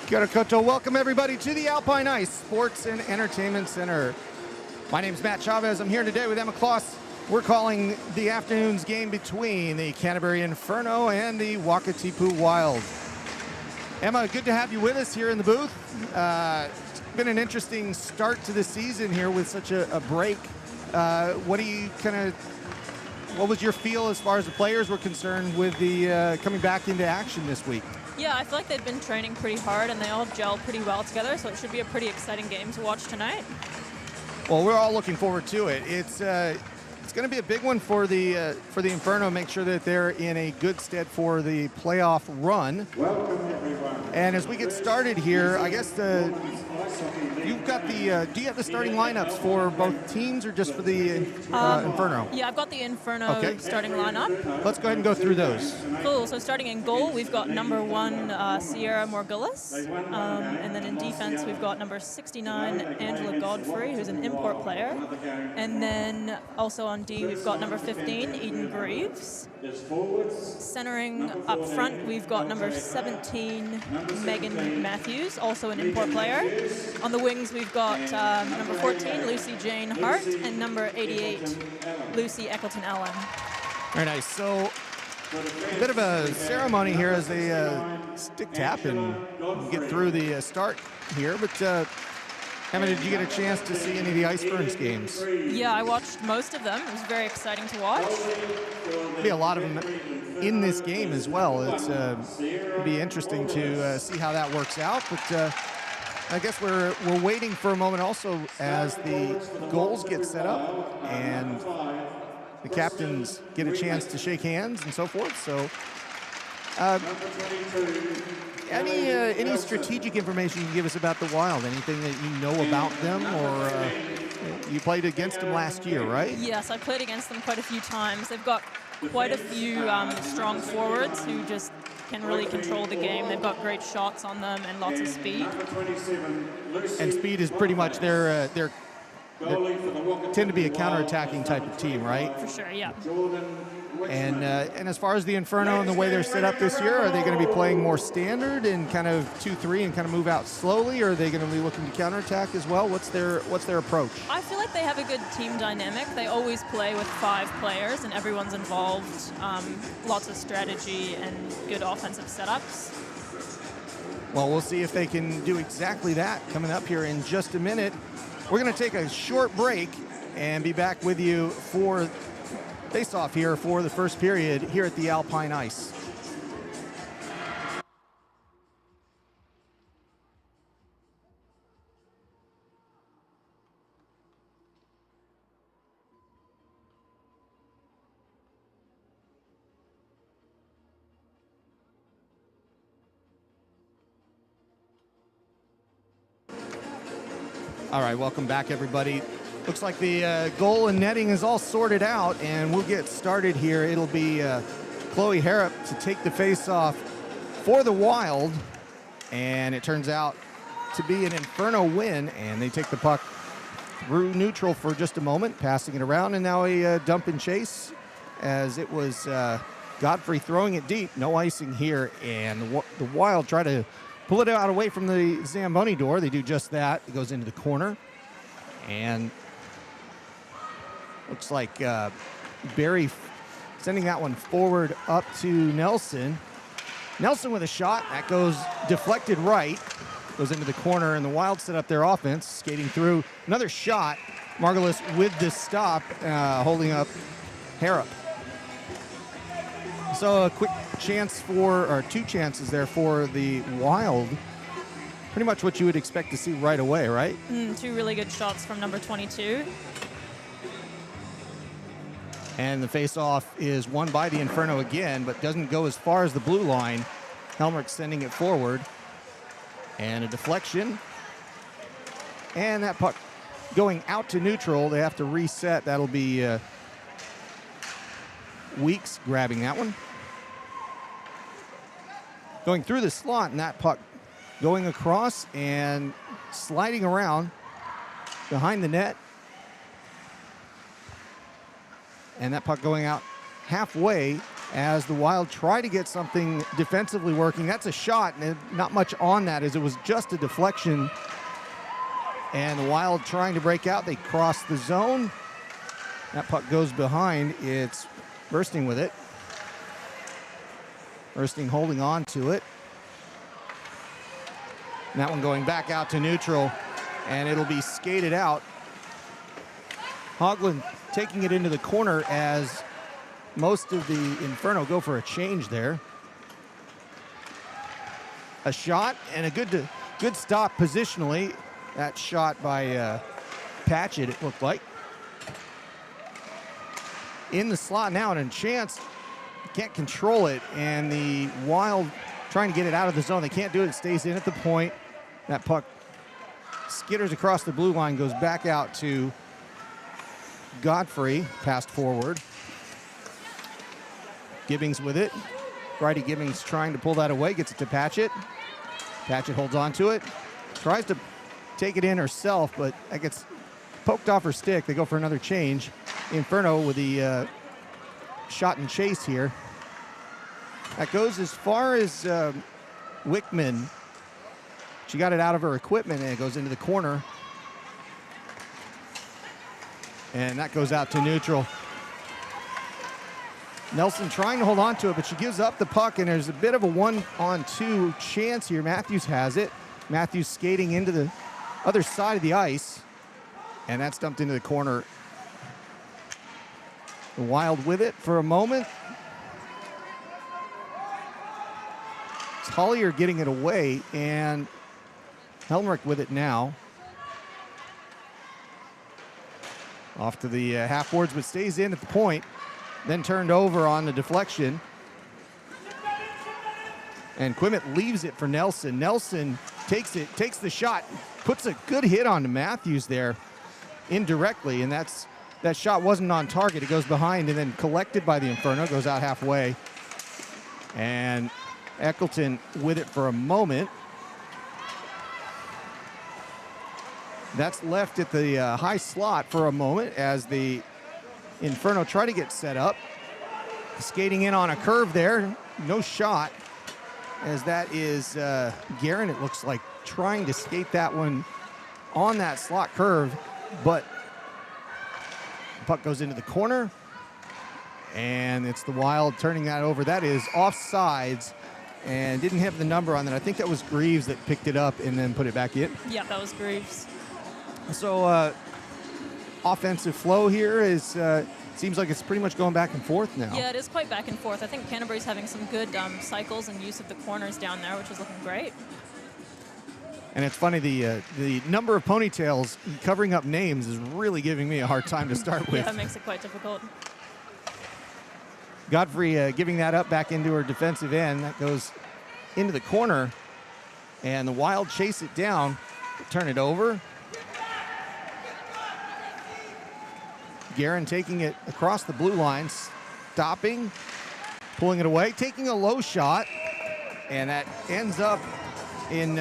Kia ora koutou. Welcome everybody to the Alpine Ice Sports and Entertainment Center. My name's Matt Chavez. I'm here today with Emma Kloss. We're calling the afternoon's game between the Canterbury Inferno and the Wakatipu Wild. Emma, good to have you with us here in the booth. It's been an interesting start to the season here with such a break. What was your feel as far as the players were concerned with the coming back into action this week? Yeah, I feel like they've been training pretty hard and they all gel pretty well together, so it should be a pretty exciting game to watch tonight. Well, we're all looking forward to it. It's going to be a big one for the Inferno. Make sure that they're in a good stead for the playoff run. Welcome, everyone. And as we get started here, I guess you've got the. Do you have the starting lineups for both teams or just for the Inferno? Yeah, I've got the Inferno starting lineup. Let's go ahead and go through those. Cool. So starting in goal, we've got number 1 Sierra Morgulis, and then in defense we've got number 69 Angela Godfrey, who's an import player, and then also on D we've got number 15 Eden Greaves. Centering up front we've got number 17 Megan Matthews, also an import player. On the wings we've got number 14 Lucy Jane Hart and number 88 Lucy Eccleton Allen. Very nice. So a bit of a ceremony here as they stick tap and get through the start here. But Emma, did you get a chance to see any of the Ice Burns games? Yeah, I watched most of them. It was very exciting to watch. There'll be a lot of them in this game as well. It'll be interesting to see how that works out. But I guess we're waiting for a moment also as the goals get set up and the captains get a chance to shake hands and so forth. So any strategic information you can give us about the Wild? Anything that you know about them, or you played against them last year, right? Yes, I played against them quite a few times. They've got quite a few strong forwards who just can really control the game. They've got great shots on them and lots of speed. And speed is pretty much their tend to be a counter-attacking type of team, right? For sure, yeah. And as far as the Inferno and the way they're set up this year, are they going to be playing more standard and kind of 2-3 and kind of move out slowly, or are they going to be looking to counterattack as well? What's their approach? I feel like they have a good team dynamic. They always play with 5 players and everyone's involved. Lots of strategy and good offensive setups. Well, we'll see if they can do exactly that coming up here in just a minute. We're going to take a short break and be back with you for face-off here for the first period here at the Alpine Ice. All right, welcome back, everybody. Looks like the goal and netting is all sorted out, and we'll get started here. It'll be Chloe Harrop to take the face-off for the Wild, and it turns out to be an Inferno win, and they take the puck through neutral for just a moment, passing it around, and now a dump and chase as it was Godfrey throwing it deep. No icing here, and the Wild try to pull it out away from the Zamboni door. They do just that. It goes into the corner, and looks like Barry sending that one forward up to Nelson. Nelson with a shot. That goes deflected right. Goes into the corner, and the Wild set up their offense, skating through. Another shot. Margulis with the stop, holding up Harrop. So a quick chance or 2 chances there for the Wild. Pretty much what you would expect to see right away, right? 2 really good shots from number 22. And the face-off is won by the Inferno again, but doesn't go as far as the blue line. Helmrich sending it forward. And a deflection. And that puck going out to neutral. They have to reset. That'll be Weeks grabbing that one. Going through the slot, and that puck going across and sliding around behind the net. And that puck going out halfway as the Wild try to get something defensively working. That's a shot, and not much on that as it was just a deflection. And the Wild trying to break out. They cross the zone. That puck goes behind. It's Bursting with it. Bursting holding on to it. And that one going back out to neutral, and it'll be skated out. Hoagland taking it into the corner as most of the Inferno go for a change there. A shot and a good stop positionally. That shot by Patchett, it looked like. In the slot now, and a chance, can't control it, and the Wild trying to get it out of the zone. They can't do it. It stays in at the point. That puck skitters across the blue line, goes back out to Godfrey, passed forward. Gibbings with it. Bridie Gibbings trying to pull that away, gets it to Patchett. Patchett holds on to it, tries to take it in herself, but that gets poked off her stick. They go for another change. Inferno with the shot and chase here. That goes as far as Wickman. She got it out of her equipment, and it goes into the corner. And that goes out to neutral. Nelson trying to hold on to it, but she gives up the puck, and there's a bit of a 1-on-2 chance here. Matthews has it. Matthews skating into the other side of the ice, and that's dumped into the corner. The Wild with it for a moment. It's Hollier getting it away, and Helmrich with it now. Off to the half boards, but stays in at the point. Then turned over on the deflection. And Quimet leaves it for Nelson. Nelson takes it, takes the shot, puts a good hit on to Matthews there indirectly, and that shot wasn't on target. It goes behind and then collected by the Inferno, goes out halfway. And Eccleton with it for a moment. That's left at the high slot for a moment as the Inferno try to get set up. Skating in on a curve there, no shot, as that is Guerin, it looks like, trying to skate that one on that slot curve, but the puck goes into the corner, and it's the Wild turning that over. That is offsides, and didn't have the number on that. I think that was Greaves that picked it up and then put it back in. Yeah, that was Greaves. So offensive flow here is seems like it's pretty much going back and forth now. Yeah, it is quite back and forth. I think Canterbury's having some good cycles and use of the corners down there, which is looking great. And it's funny, the number of ponytails covering up names is really giving me a hard time to start with. Yeah, that makes it quite difficult. Godfrey giving that up back into her defensive end. That goes into the corner, and the Wild chase it down, turn it over. Guerin taking it across the blue line, stopping, pulling it away, taking a low shot, and that ends up in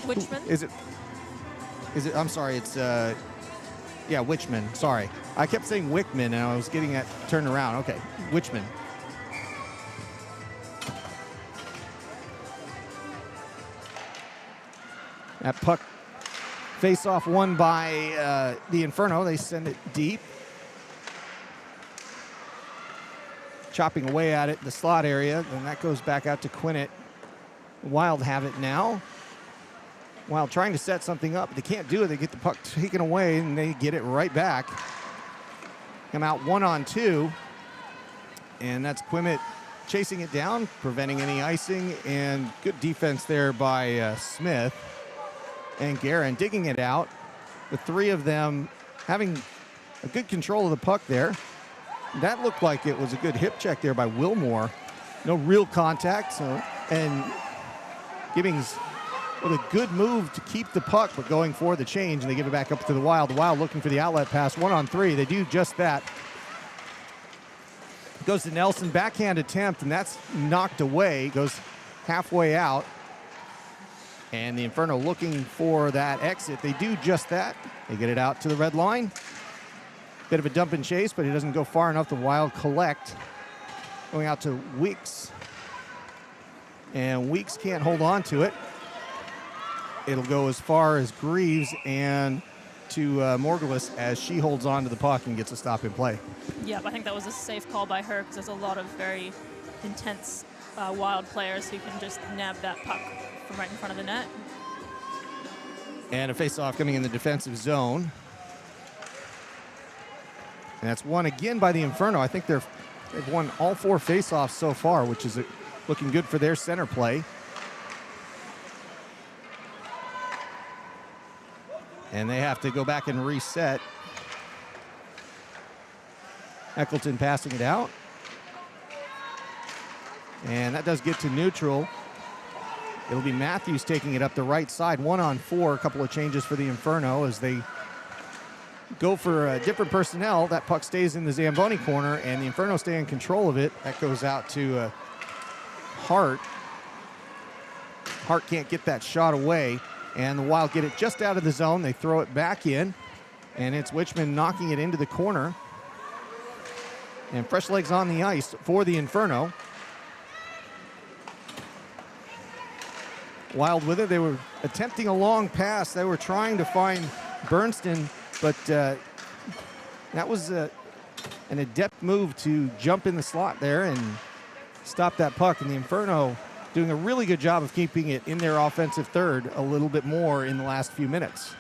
Wichman? Is it? I'm sorry, it's yeah, Wichman. Sorry, I kept saying Wickman, and I was getting that turned around. Okay, Wichman. That puck. Face-off won by the Inferno. They send it deep. Chopping away at it in the slot area. And that goes back out to Quinnett. Wild have it now. Wild trying to set something up. They can't do it. They get the puck taken away, and they get it right back. Come out 1-on-2. And that's Quinnett chasing it down, preventing any icing. And good defense there by Smith. And Guerin digging it out. The three of them having a good control of the puck there. That looked like it was a good hip check there by Wilmore. No real contact. And Gibbings with a good move to keep the puck, but going for the change, and they give it back up to the Wild. The Wild looking for the outlet pass, 1-on-3. They do just that. Goes to Nelson, backhand attempt, and that's knocked away. Goes halfway out. And the Inferno looking for that exit. They do just that. They get it out to the red line. Bit of a dump and chase, but it doesn't go far enough. The Wild collect. Going out to Weeks. And Weeks can't hold on to it. It'll go as far as Greaves and to Morgulis as she holds on to the puck and gets a stop in play. Yep, I think that was a safe call by her because there's a lot of very intense Wild players who can just nab that puck from right in front of the net. And a face-off coming in the defensive zone. And that's won again by the Inferno. I think they've won all 4 face-offs so far, which is looking good for their center play. And they have to go back and reset. Eccleton passing it out. And that does get to neutral. It'll be Matthews taking it up the right side. 1-on-4, a couple of changes for the Inferno as they go for different personnel. That puck stays in the Zamboni corner, and the Inferno stay in control of it. That goes out to Hart. Hart can't get that shot away, and the Wild get it just out of the zone. They throw it back in, and it's Wichman knocking it into the corner. And fresh legs on the ice for the Inferno. Wild with it. They were attempting a long pass. They were trying to find Bernston, but that was an adept move to jump in the slot there and stop that puck. And the Inferno doing a really good job of keeping it in their offensive third a little bit more in the last few minutes.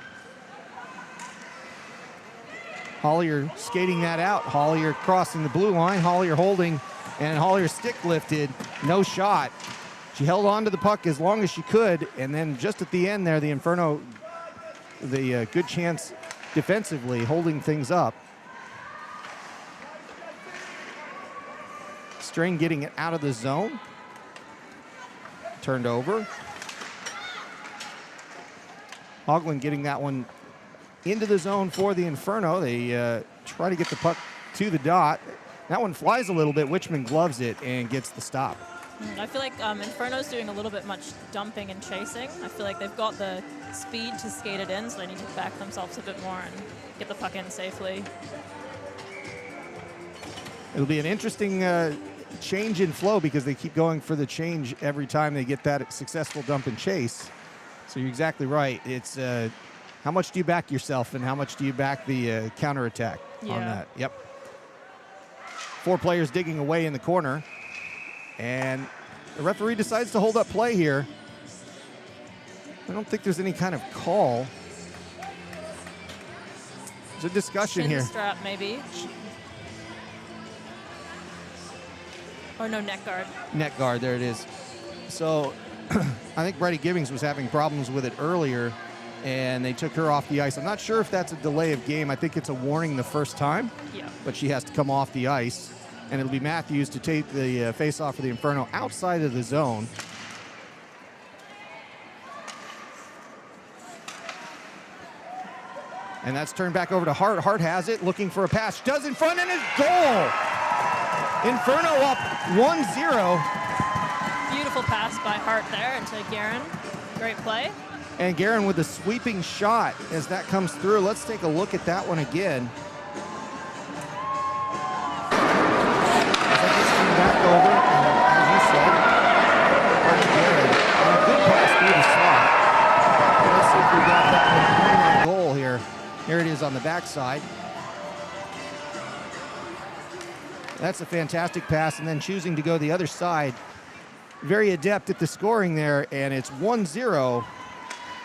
Hollier skating that out. Hollier crossing the blue line. Hollier holding, and Hollier's stick lifted. No shot. She held on to the puck as long as she could, and then just at the end there, the Inferno, the good chance defensively, holding things up. Strain getting it out of the zone. Turned over. Hoagland getting that one into the zone for the Inferno. They try to get the puck to the dot. That one flies a little bit. Wichman gloves it and gets the stop. I feel like Inferno's doing a little bit much dumping and chasing. I feel like they've got the speed to skate it in, so they need to back themselves a bit more and get the puck in safely. It'll be an interesting change in flow because they keep going for the change every time they get that successful dump and chase. So you're exactly right. It's how much do you back yourself and how much do you back the counterattack on that? Yep. 4 players digging away in the corner. And the referee decides to hold up play here. I don't think there's any kind of call. There's a discussion Shin here. Strap, maybe. Or no, neck guard. Neck guard, there it is. So I think Brady Gibbings was having problems with it earlier, and they took her off the ice. I'm not sure if that's a delay of game. I think it's a warning the first time, but she has to come off the ice. And it'll be Matthews to take the face-off for the Inferno outside of the zone. And that's turned back over to Hart. Hart has it, looking for a pass. Does in front, and it's goal! Inferno up 1-0. Beautiful pass by Hart there into Guerin. Great play. And Guerin with a sweeping shot as that comes through. Let's take a look at that one again. Back over, and as you said, a good pass through the slot. Let's see if we got that goal here. Here it is on the backside. That's a fantastic pass, and then choosing to go the other side. Very adept at the scoring there, and it's 1-0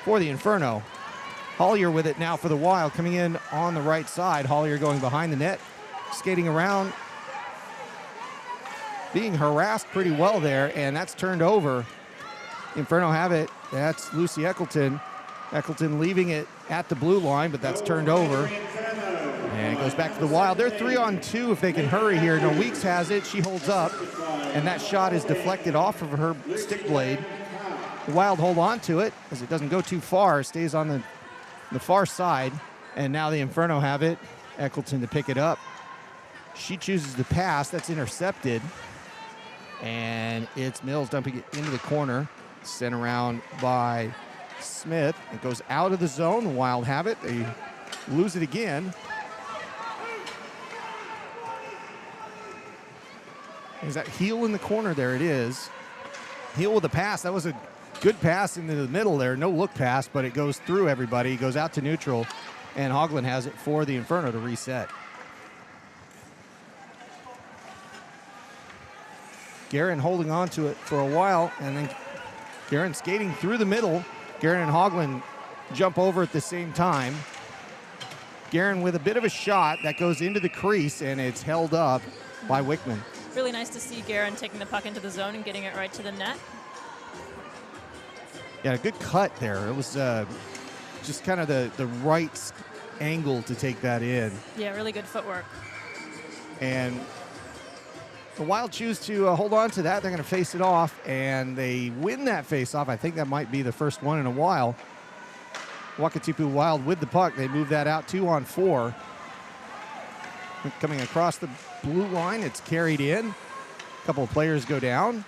for the Inferno. Hollier with it now for the Wild, coming in on the right side. Hollier going behind the net, skating around, being harassed pretty well there, and that's turned over. Inferno have it. That's Lucy Eccleton. Eccleton leaving it at the blue line, but that's turned over. And it goes back to the Wild. They're 3-on-2 if they can hurry here. No, Weeks has it. She holds up, and that shot is deflected off of her stick blade. The Wild hold on to it as it doesn't go too far. It stays on the far side, and now the Inferno have it. Eccleton to pick it up. She chooses to pass. That's intercepted. And it's Mills dumping it into the corner. Sent around by Smith. It goes out of the zone. The Wild have it. They lose it again. Is that heel in the corner? There it is. Heel with the pass. That was a good pass into the middle there. No look pass, but it goes through everybody. Goes out to neutral, and Haugland has it for the Inferno to reset. Guerin holding on to it for a while, and then Guerin skating through the middle. Guerin and Haugland jump over at the same time. Guerin with a bit of a shot that goes into the crease, and it's held up by Wickman. Really nice to see Guerin taking the puck into the zone and getting it right to the net. Yeah, a good cut there. It was just kind of the right angle to take that in. Yeah, really good footwork. And the Wild choose to hold on to that. They're going to face it off, and they win that face-off. I think that might be the first one in a while. Wakatipu Wild with the puck. They move that out 2-on-4. Coming across the blue line, it's carried in. A couple of players go down.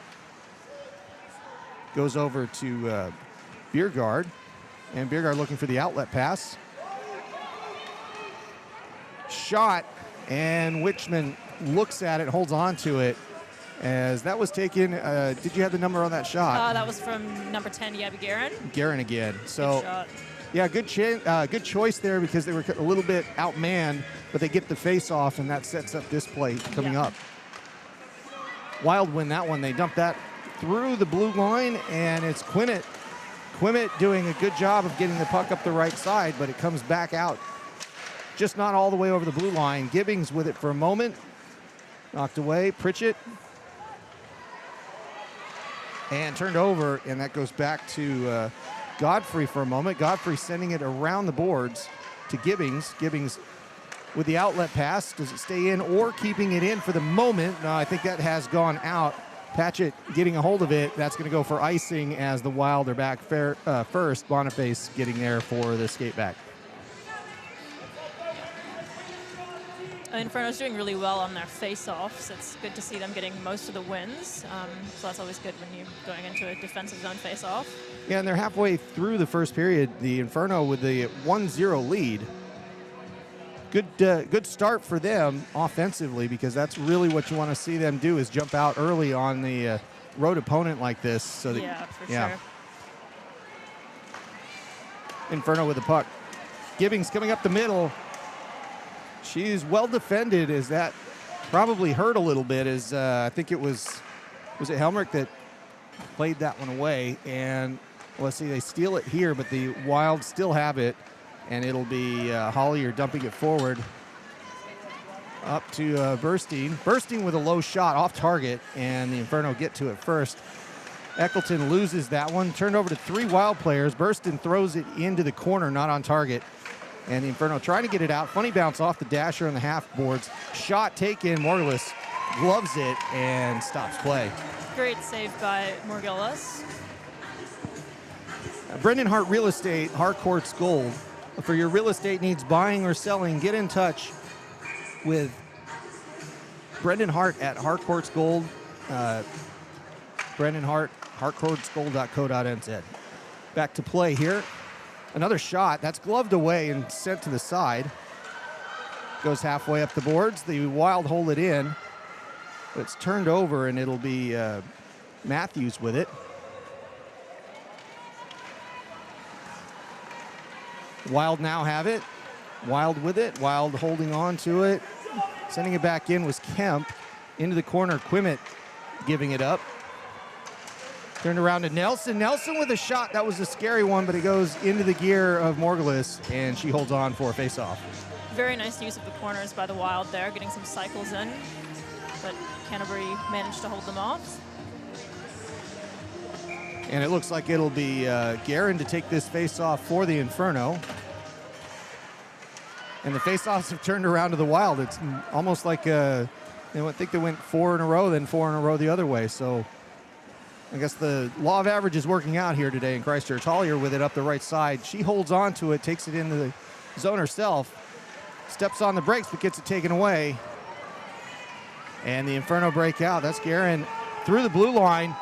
Goes over to Biergaard, and Biergaard looking for the outlet pass. Shot, and Wichman looks at it, holds on to it, as that was taken. Did you have the number on that shot? That was from number 10, Yabby Guerin. Guerin again. So, good shot. Yeah, good choice there because they were a little bit outmanned, but they get the face off, and that sets up this play coming up. Wild win that one. They dump that through the blue line, and it's Quimet. Quimet doing a good job of getting the puck up the right side, but it comes back out. Just not all the way over the blue line. Gibbings with it for a moment. Knocked away. Pritchett. And turned over, and that goes back to Godfrey for a moment. Godfrey sending it around the boards to Gibbings. Gibbings with the outlet pass. Does it stay in or keeping it in for the moment? No, I think that has gone out. Patchett getting a hold of it. That's going to go for icing as the Wild are back first. Boniface getting there for the skate back. Inferno's doing really well on their face-offs. It's good to see them getting most of the wins. So that's always good when you're going into a defensive zone face-off. Yeah, and they're halfway through the first period. The Inferno with the 1-0 lead. Good start for them offensively, because that's really what you want to see them do, is jump out early on the road opponent like this. So that, yeah, for sure. Inferno with the puck. Gibbings coming up the middle. She's well defended, as that probably hurt a little bit, as I think it was it Helmrich that played that one away. And let's see, they steal it here, but the Wild still have it. And it'll be Hollier dumping it forward up to Burstein. Burstein with a low shot off target, and the Inferno get to it first. Eccleton loses that one. Turned over to 3 Wild players. Burstein throws it into the corner, not on target. And the Inferno trying to get it out. Funny bounce off the dasher on the half boards. Shot taken. Morgulus gloves it and stops play. Great save by Morgulus. Brendan Hart Real Estate, Harcourt's Gold. For your real estate needs, buying or selling, get in touch with Brendan Hart at Harcourt's Gold. Brendan Hart, harcourtsgold.co.nz. Back to play here. Another shot. That's gloved away and sent to the side. Goes halfway up the boards. The Wild hold it in. But it's turned over, and it'll be Matthews with it. Wild now have it. Wild with it. Wild holding on to it. Sending it back in was Kemp. Into the corner, Quimet giving it up. Turned around to Nelson. Nelson with a shot. That was a scary one, but it goes into the gear of Morgulus, and she holds on for a face-off. Very nice use of the corners by the Wild there, getting some cycles in. But Canterbury managed to hold them off. And it looks like it'll be Guerin to take this face-off for the Inferno. And the face-offs have turned around to the Wild. It's almost like I think they went 4 in a row, then 4 in a row the other way. So I guess the law of average is working out here today in Christchurch. Hollier with it up the right side. She holds on to it, takes it into the zone herself, steps on the brakes, but gets it taken away. And the Inferno break out. That's Guerin through the blue line,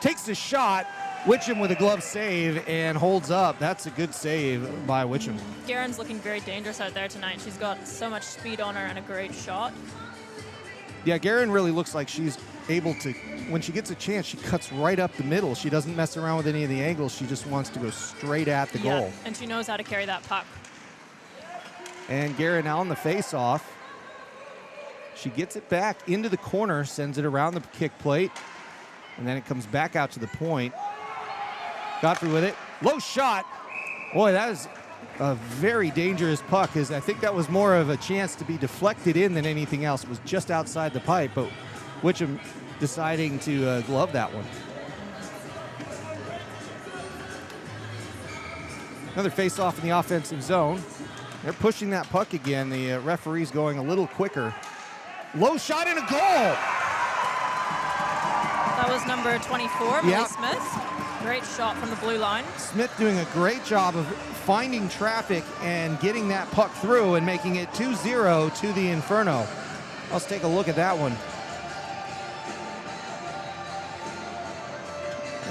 takes the shot. Witcham with a glove save and holds up. That's a good save by Witcham. Guerin's looking very dangerous out there tonight. She's got so much speed on her and a great shot. Yeah, Guerin really looks like she's able to, when she gets a chance, she cuts right up the middle. She doesn't mess around with any of the angles. She just wants to go straight at the goal. And she knows how to carry that puck. And Guerin now on the face-off. She gets it back into the corner, sends it around the kick plate, and then it comes back out to the point. Godfrey with it. Low shot. Boy, that is a very dangerous puck. I think that was more of a chance to be deflected in than anything else. It was just outside the pipe, but Witcham deciding to glove that one. Another face-off in the offensive zone. They're pushing that puck again. The referee's going a little quicker. Low shot and a goal. That was number 24, Millie Smith. Great shot from the blue line. Smith doing a great job of finding traffic and getting that puck through and making it 2-0 to the Inferno. Let's take a look at that one.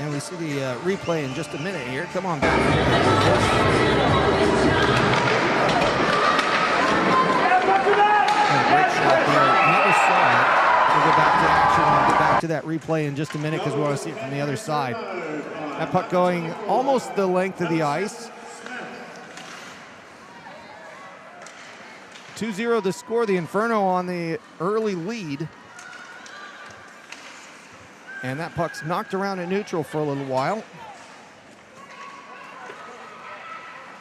And we see the replay in just a minute here. Come on back. Great shot there. Never saw it. We'll go back to action. We'll get back to that replay in just a minute because we want to see it from the other side. That puck going almost the length of the ice. 2-0 to score. The Inferno on the early lead. And that puck's knocked around at neutral for a little while.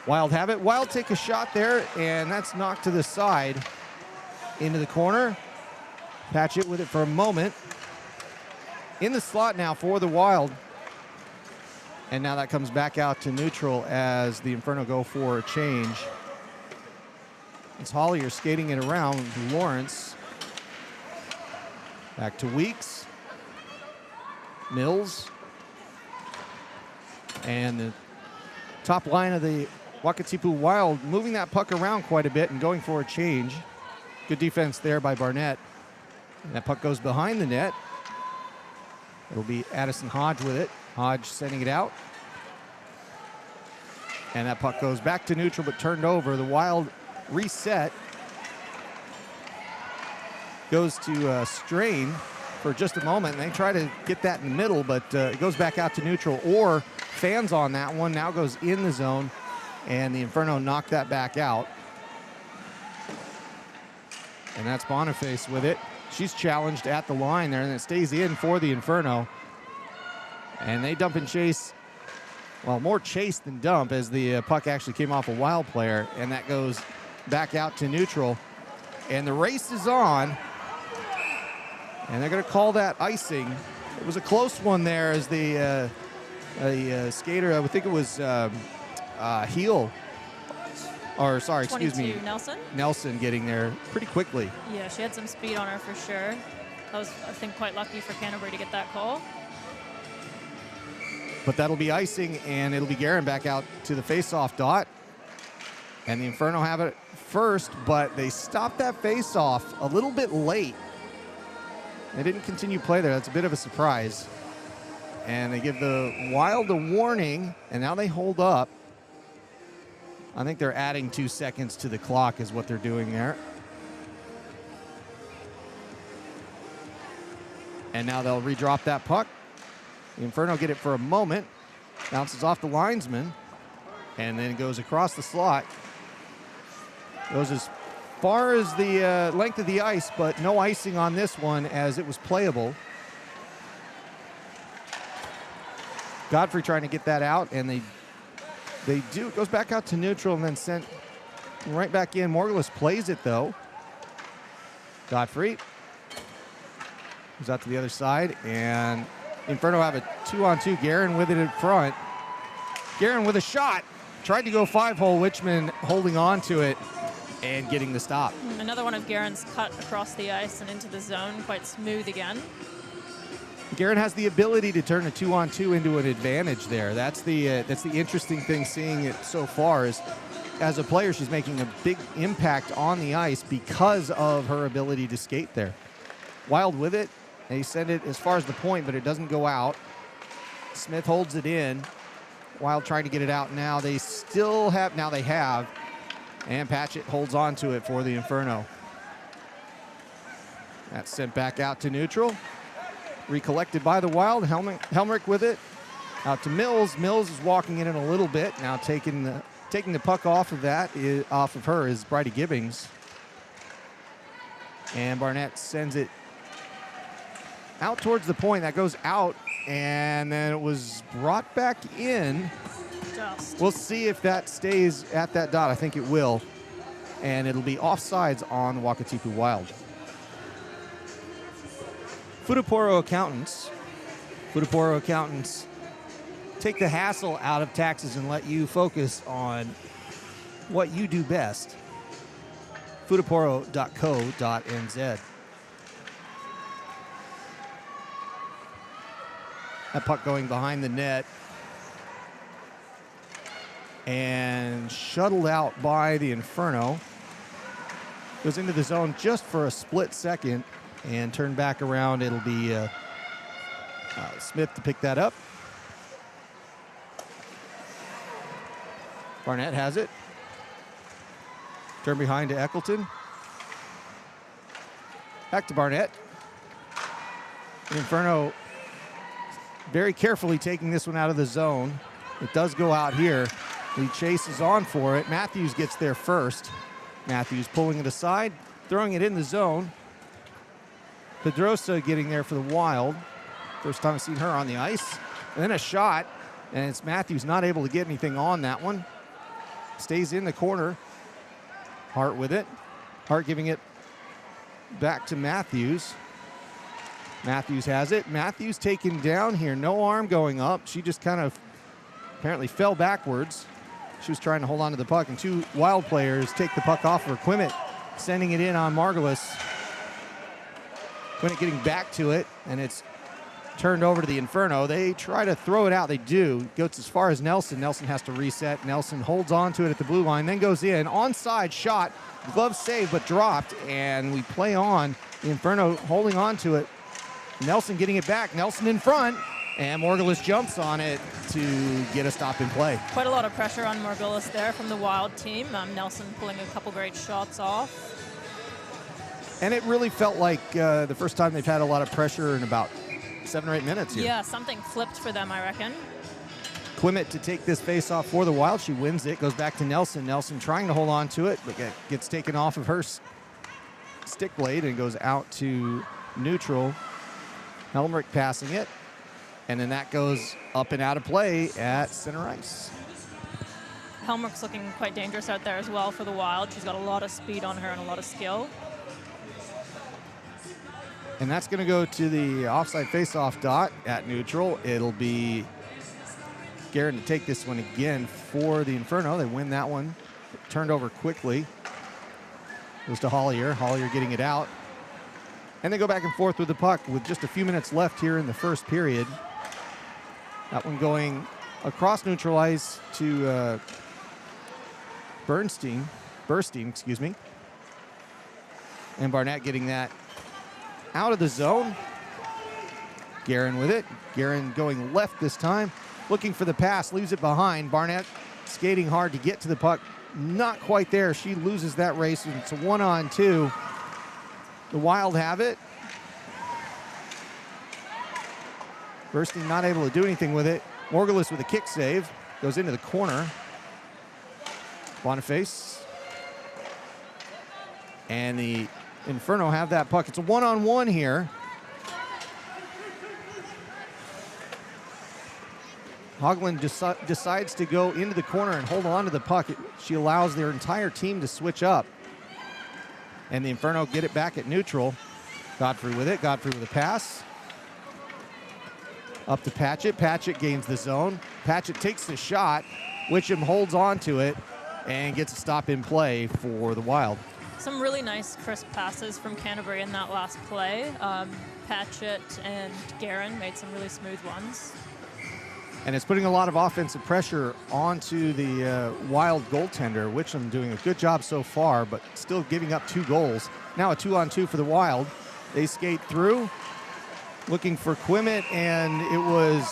Wild have it. Wild take a shot there, and that's knocked to the side into the corner. Patchett with it for a moment. In the slot now for the Wild. And now that comes back out to neutral as the Inferno go for a change. It's Hollier skating it around to Lawrence. Back to Weeks. Mills. And the top line of the Wakatipu Wild moving that puck around quite a bit and going for a change. Good defense there by Barnett. And that puck goes behind the net. It'll be Addison Hodge with it. Hodge sending it out. And that puck goes back to neutral but turned over. The Wild reset. Goes to Strain for just a moment. And they try to get that in the middle, but it goes back out to neutral. Or fans on that one. Now goes in the zone. And the Inferno knocked that back out. And that's Boniface with it. She's challenged at the line there, and it stays in for the Inferno. And they dump and chase, well, more chase than dump as the puck actually came off a Wild player, and that goes back out to neutral. And the race is on, and they're going to call that icing. It was a close one there as the skater, I would think it was Heel. Or, sorry, excuse me. Nelson? Nelson getting there pretty quickly. Yeah, she had some speed on her for sure. That was, I think, quite lucky for Canterbury to get that call. But that'll be icing, and it'll be Guerin back out to the face-off dot. And the Inferno have it first, but they stopped that face-off a little bit late. They didn't continue play there. That's a bit of a surprise. And they give the Wild a warning, and now they hold up. I think they're adding 2 seconds to the clock is what they're doing there. And now they'll redrop that puck. The Inferno get it for a moment. Bounces off the linesman. And then goes across the slot. Goes as far as the length of the ice, but no icing on this one as it was playable. Godfrey trying to get that out, and they do. It goes back out to neutral and then sent right back in. Morgulus plays it, though. Godfrey goes out to the other side, and Inferno have a 2-on-2. Guerin with it in front. Guerin with a shot. Tried to go 5-hole. Witchman holding on to it and getting the stop. Another one of Guerin's cut across the ice and into the zone. Quite smooth again. Guerin has the ability to turn a 2-on-2 into an advantage there. That's the interesting thing seeing it so far is as a player, she's making a big impact on the ice because of her ability to skate there. Wild with it. They send it as far as the point, but it doesn't go out. Smith holds it in. Wild trying to get it out now. They still have, now they have. And Patchett holds on to it for the Inferno. That's sent back out to neutral. Recollected by the Wild. Helmrich with it. Out to Mills. Mills is walking in it a little bit. Now taking the puck off of her is Bridie Gibbings. And Barnett sends it out towards the point. That goes out, and then it was brought back in. Just. We'll see if that stays at that dot. I think it will. And it'll be offsides on the Wakatipu Wild. Futaporo Accountants take the hassle out of taxes and let you focus on what you do best. Futaporo.co.nz. That puck going behind the net and shuttled out by the Inferno. Goes into the zone just for a split second and turned back around. It'll be Smith to pick that up. Barnett has it. Turn behind to Eccleton. Back to Barnett. The Inferno very carefully taking this one out of the zone. It does go out here. He chases on for it. Matthews gets there first. Matthews pulling it aside, throwing it in the zone. Pedrosa getting there for the Wild. First time I've seen her on the ice. And then a shot, and it's Matthews not able to get anything on that one. Stays in the corner. Hart with it. Hart giving it back to Matthews. Matthews has it. Matthews taken down here. No arm going up. She just kind of apparently fell backwards. She was trying to hold on to the puck, and two Wild players take the puck off her. Quimet sending it in on Margulis. Quimet getting back to it, and it's turned over to the Inferno. They try to throw it out. They do. Goes as far as Nelson. Nelson has to reset. Nelson holds on to it at the blue line, then goes in. Onside shot. Glove save, but dropped, and we play on. The Inferno holding on to it. Nelson getting it back. Nelson in front, and Margulis jumps on it to get a stop in play. Quite a lot of pressure on Margulis there from the Wild team. Nelson pulling a couple great shots off. And it really felt like the first time they've had a lot of pressure in about 7 or 8 minutes here. Yeah, something flipped for them, I reckon. Quimet to take this face-off for the Wild. She wins it, goes back to Nelson. Nelson trying to hold on to it, but gets taken off of her stick blade and goes out to neutral. Helmrich passing it, and then that goes up and out of play at center ice. Helmrich's looking quite dangerous out there as well for the Wild. She's got a lot of speed on her and a lot of skill. And that's going to go to the offside face-off dot at neutral. It'll be Guerin to take this one again for the Inferno. They win that one. Turned over quickly. Goes to Hollier. Hollier getting it out. And they go back and forth with the puck with just a few minutes left here in the first period. That one going across neutral ice to Burstein, excuse me. And Barnett getting that out of the zone. Guerin with it. Guerin going left this time. Looking for the pass, leaves it behind. Barnett skating hard to get to the puck. Not quite there. She loses that race, and it's a 1-on-2. The Wild have it. Burstein not able to do anything with it. Margulis with a kick save. Goes into the corner. Boniface. And the Inferno have that puck. It's a 1-on-1 here. Hoagland decides to go into the corner and hold on to the puck. She allows their entire team to switch up. And the Inferno get it back at neutral. Godfrey with it. Godfrey with a pass. Up to Patchett. Patchett gains the zone. Patchett takes the shot. Witcham holds on to it and gets a stop in play for the Wild. Some really nice crisp passes from Canterbury in that last play. Patchett and Guerin made some really smooth ones. And it's putting a lot of offensive pressure onto the Wild goaltender. Witcham doing a good job so far, but still giving up 2 goals. Now a 2-on-2 for the Wild. They skate through, looking for Quimet, and it was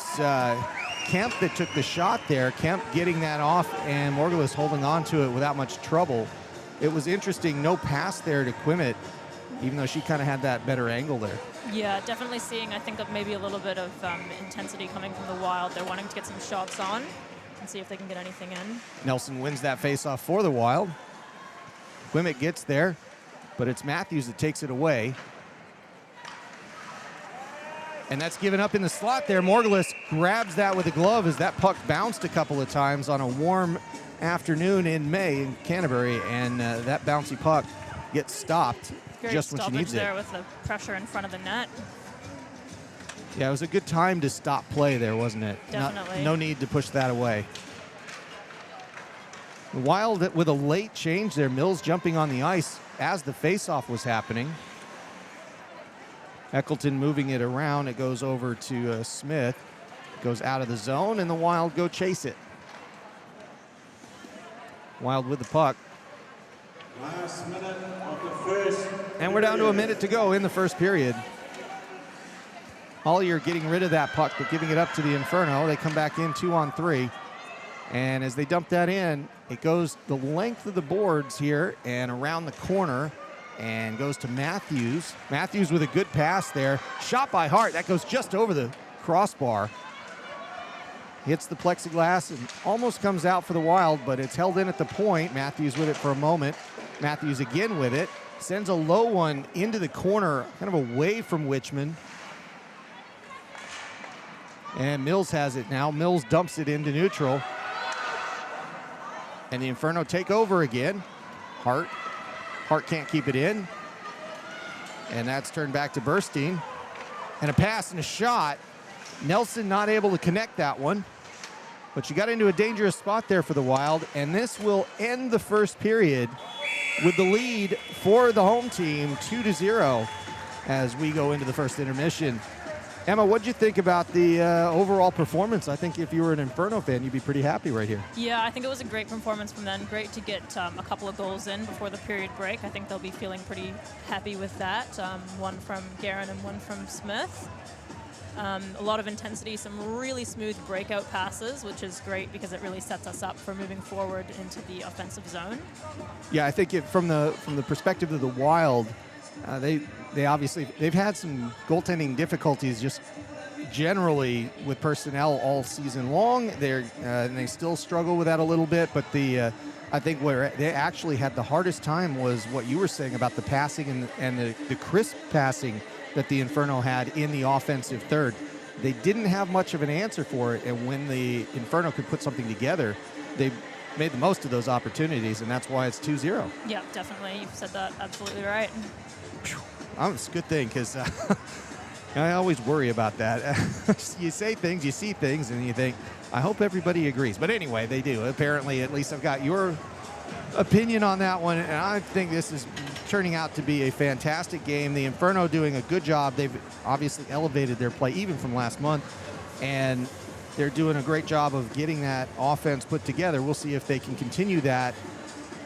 Kemp that took the shot there. Kemp getting that off, and Margulis holding on to it without much trouble. It was interesting, no pass there to Quimet. even though she kind of had that better angle there. Yeah, definitely seeing, I think, maybe a little bit of intensity coming from the Wild. They're wanting to get some shots on and see if they can get anything in. Nelson wins that faceoff for the Wild. Wimmick gets there, but it's Matthews that takes it away. And that's given up in the slot there. Morgulis grabs that with a glove as that puck bounced a couple of times on a warm afternoon in May in Canterbury, and that bouncy puck gets stopped just when she needs it. There with the pressure in front of the net. Yeah, it was a good time to stop play there, wasn't it? Definitely. No need to push that away. The Wild with a late change there. Mills jumping on the ice as the faceoff was happening. Eccleton moving it around. It goes over to Smith. Goes out of the zone, and the Wild go chase it. Wild with the puck. Last minute of the first. And we're down to a minute to go in the first period. Hollier getting rid of that puck, but giving it up to the Inferno. They come back in 2-on-3. And as they dump that in, it goes the length of the boards here and around the corner and goes to Matthews. Matthews with a good pass there. Shot by Hart. That goes just over the crossbar. Hits the plexiglass and almost comes out for the Wild, but it's held in at the point. Matthews with it for a moment. Matthews again with it. Sends a low one into the corner, kind of away from Wichman. And Mills has it now. Mills dumps it into neutral. And the Inferno take over again. Hart can't keep it in. And that's turned back to Burstein. And a pass and a shot. Nelson not able to connect that one. But you got into a dangerous spot there for the Wild. And this will end the first period with the lead for the home team, 2-0, as we go into the first intermission. Emma, what'd you think about the overall performance? I think if you were an Inferno fan, you'd be pretty happy right here. Yeah, I think it was a great performance from them. Great to get a couple of goals in before the period break. I think they'll be feeling pretty happy with that. One from Guerin and one from Smith. A lot of intensity, some really smooth breakout passes, which is great because it really sets us up for moving forward into the offensive zone. Yeah, I think from the perspective of the Wild, they obviously they've had some goaltending difficulties just generally with personnel all season long. And they still struggle with that a little bit, but I think where they actually had the hardest time was what you were saying about the passing and the crisp passing that the Inferno had in the offensive third. They didn't have much of an answer for it, and when the Inferno could put something together, they made the most of those opportunities, and that's why it's 2-0. Yeah, definitely. You've said that absolutely right. It's a good thing, because I always worry about that. You say things, you see things, and you think, I hope everybody agrees. But anyway, they do. Apparently, at least I've got your opinion on that one, and I think this is turning out to be a fantastic game. The Inferno doing a good job. They've obviously elevated their play even from last month, and they're doing a great job of getting that offense put together. We'll see if they can continue that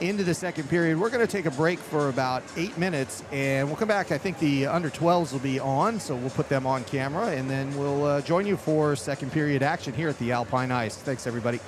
into the second period. We're going to take a break for about 8 minutes, and we'll come back. I think the under-12s will be on, so we'll put them on camera, and then we'll join you for second period action here at the Alpine Ice. Thanks, everybody.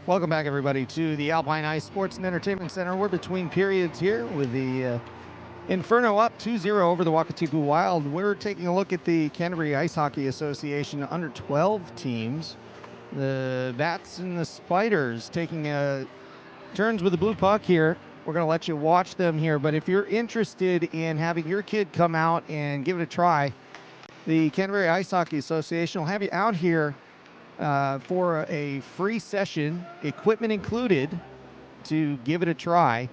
Welcome back, everybody, to the Alpine Ice Sports and Entertainment Center. We're between periods here with the Inferno up 2-0 over the Wakatipu Wild. We're taking a look at the Canterbury Ice Hockey Association under 12 teams. The Bats and the Spiders taking turns with the blue puck here. We're going to let you watch them here, but if you're interested in having your kid come out and give it a try, the Canterbury Ice Hockey Association will have you out here for a free session, equipment included, to give it a try,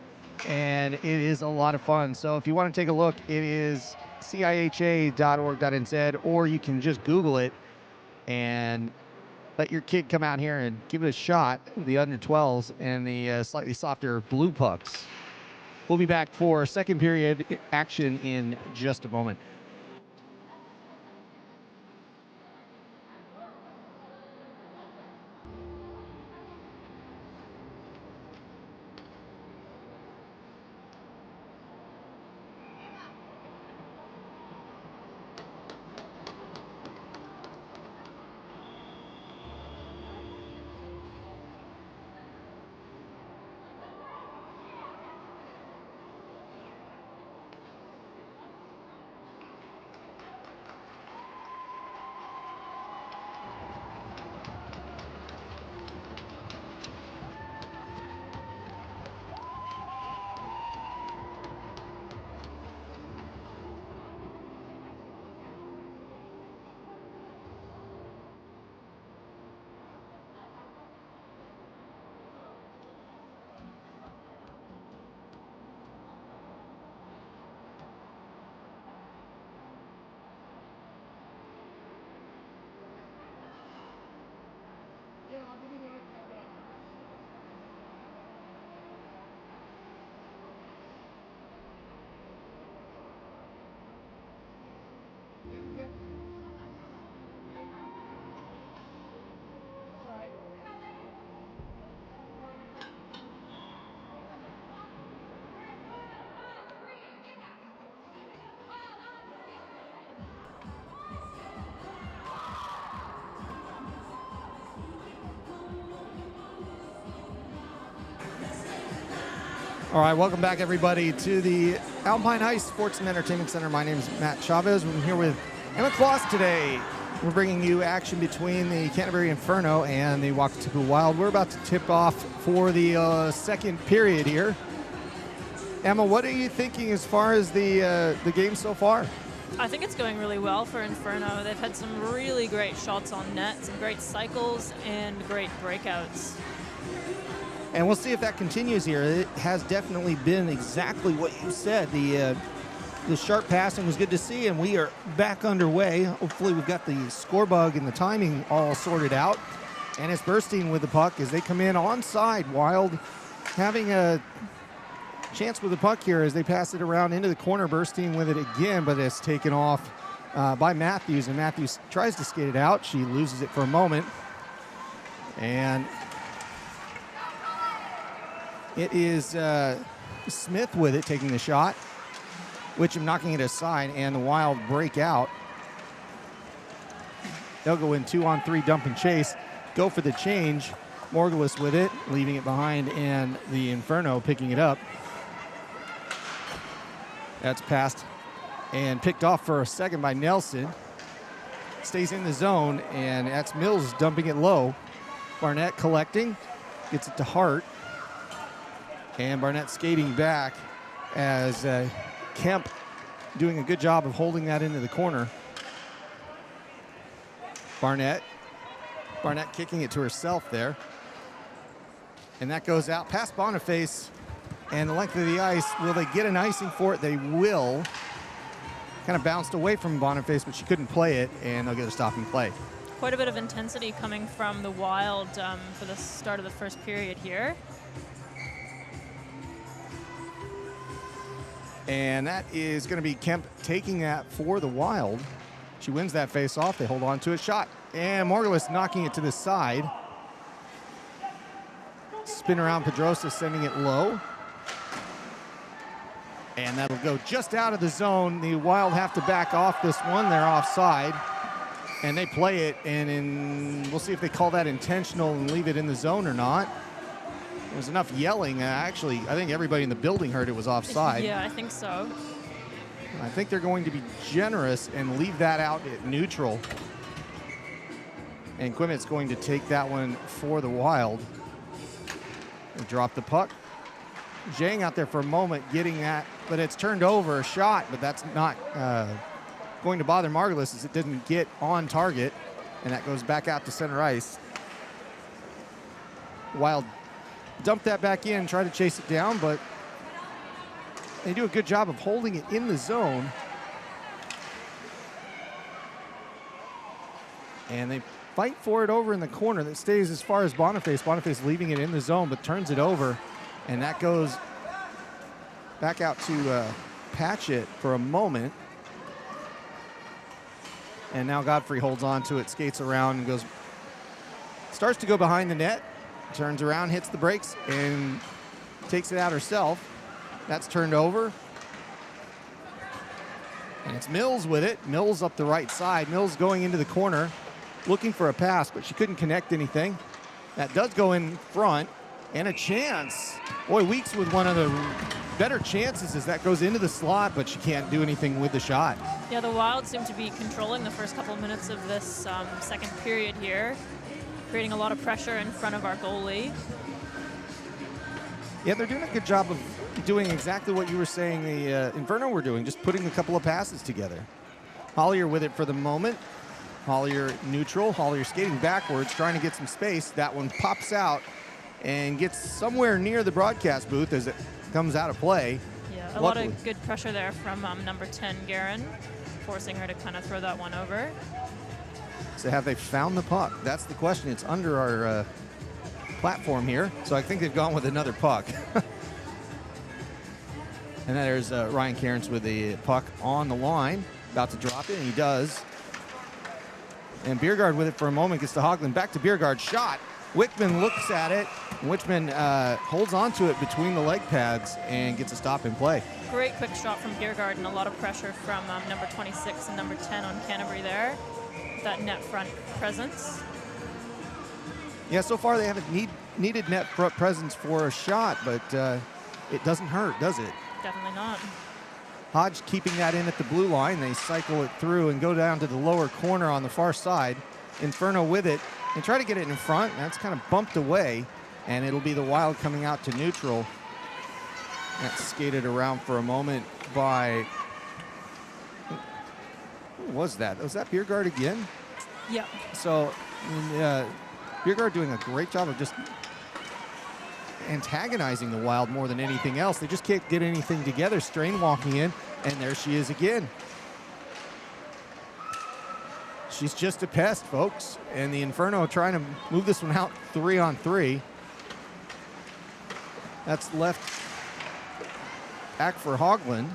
and it is a lot of fun. So if you want to take a look, it is ciha.org.nz, or you can just Google it and let your kid come out here and give it a shot, the under 12s and the slightly softer blue pucks. We'll be back for second period action in just a moment. All right, welcome back, everybody, to the Alpine Ice Sports and Entertainment Center. My name is Matt Chavez. We're here with Emma Kloss today. We're bringing you action between the Canterbury Inferno and the Wakatipu Wild. We're about to tip off for the second period here. Emma, what are you thinking as far as the game so far? I think it's going really well for Inferno. They've had some really great shots on net, some great cycles, and great breakouts. And we'll see if that continues here. It has definitely been exactly what you said. The sharp passing was good to see, and we are back underway. Hopefully we've got the score bug and the timing all sorted out. And it's Burstein with the puck as they come in onside. Wild having a chance with the puck here as they pass it around into the corner. Burstein with it again, but it's taken off by Matthews, and Matthews tries to skate it out. She loses it for a moment. And it is Smith with it, taking the shot. Witcham knocking it aside, and the Wild break out. They'll go in 2-on-3 dump and chase. Go for the change. Morgulis with it, leaving it behind, and the Inferno picking it up. That's passed and picked off for a second by Nelson. Stays in the zone, and that's Mills dumping it low. Barnett collecting, gets it to Hart. And Barnett skating back as Kemp doing a good job of holding that into the corner. Barnett kicking it to herself there. And that goes out past Boniface and the length of the ice. Will they get an icing for it? They will. Kind of bounced away from Boniface, but she couldn't play it, and they'll get a stop and play. Quite a bit of intensity coming from the Wild for the start of the first period here. And that is going to be Kemp taking that for the Wild. She wins that face-off. They hold on to a shot. And Morgulis knocking it to the side. Spin around Pedrosa, sending it low. And that'll go just out of the zone. The Wild have to back off this one. They're offside. And they play it, and we'll see if they call that intentional and leave it in the zone or not. There was enough yelling. Actually, I think everybody in the building heard it was offside. Yeah, I think so. I think they're going to be generous and leave that out at neutral. And Quimet's going to take that one for the Wild. They drop the puck. Zhang out there for a moment getting that, but it's turned over, a shot, but that's not going to bother Margulis as it didn't get on target, and that goes back out to center ice. Wild dump that back in, try to chase it down, but they do a good job of holding it in the zone. And they fight for it over in the corner that stays as far as Boniface. Boniface leaving it in the zone, but turns it over. And that goes back out to Patchett for a moment. And now Godfrey holds on to it, skates around, and starts to go behind the net, turns around, hits the brakes, and takes it out herself. That's turned over. And it's Mills with it. Mills up the right side. Mills going into the corner, looking for a pass, but she couldn't connect anything. That does go in front. And a chance. Boy, Weeks with one of the better chances as that goes into the slot, but she can't do anything with the shot. Yeah, the Wild seem to be controlling the first couple minutes of this second period here, creating a lot of pressure in front of our goalie. Yeah, they're doing a good job of doing exactly what you were saying the Inferno were doing, just putting a couple of passes together. Hollier with it for the moment. Hollier neutral. Hollier skating backwards, trying to get some space. That one pops out and gets somewhere near the broadcast booth as it comes out of play. Yeah, a lot of good pressure there from number 10, Guerin, forcing her to kind of throw that one over. So have they found the puck? That's the question. It's under our platform here, so I think they've gone with another puck. And then there's Ryan Cairns with the puck on the line, about to drop it, and he does. And Biergaard with it for a moment, gets to Hoagland, back to Biergaard, shot. Wickman looks at it. Wichman holds on to it between the leg pads and gets a stop in play. Great quick shot from Biergaard and a lot of pressure from number 26 and number 10 on Canterbury there. That net front presence. Yeah, so far they haven't needed net front presence for a shot, but it doesn't hurt, does it? Definitely not. Hodge keeping that in at the blue line. They cycle it through and go down to the lower corner on the far side. Inferno with it. They try to get it in front. That's kind of bumped away, and it'll be the Wild coming out to neutral. That's skated around for a moment by... Who was that? Was that Biergaard again? Yeah. So Biergaard doing a great job of just antagonizing the Wild more than anything else. They just can't get anything together. Strain walking in, and there she is again. She's just a pest, folks. And the Inferno trying to move this one out 3-on-3. That's left back for Hoagland.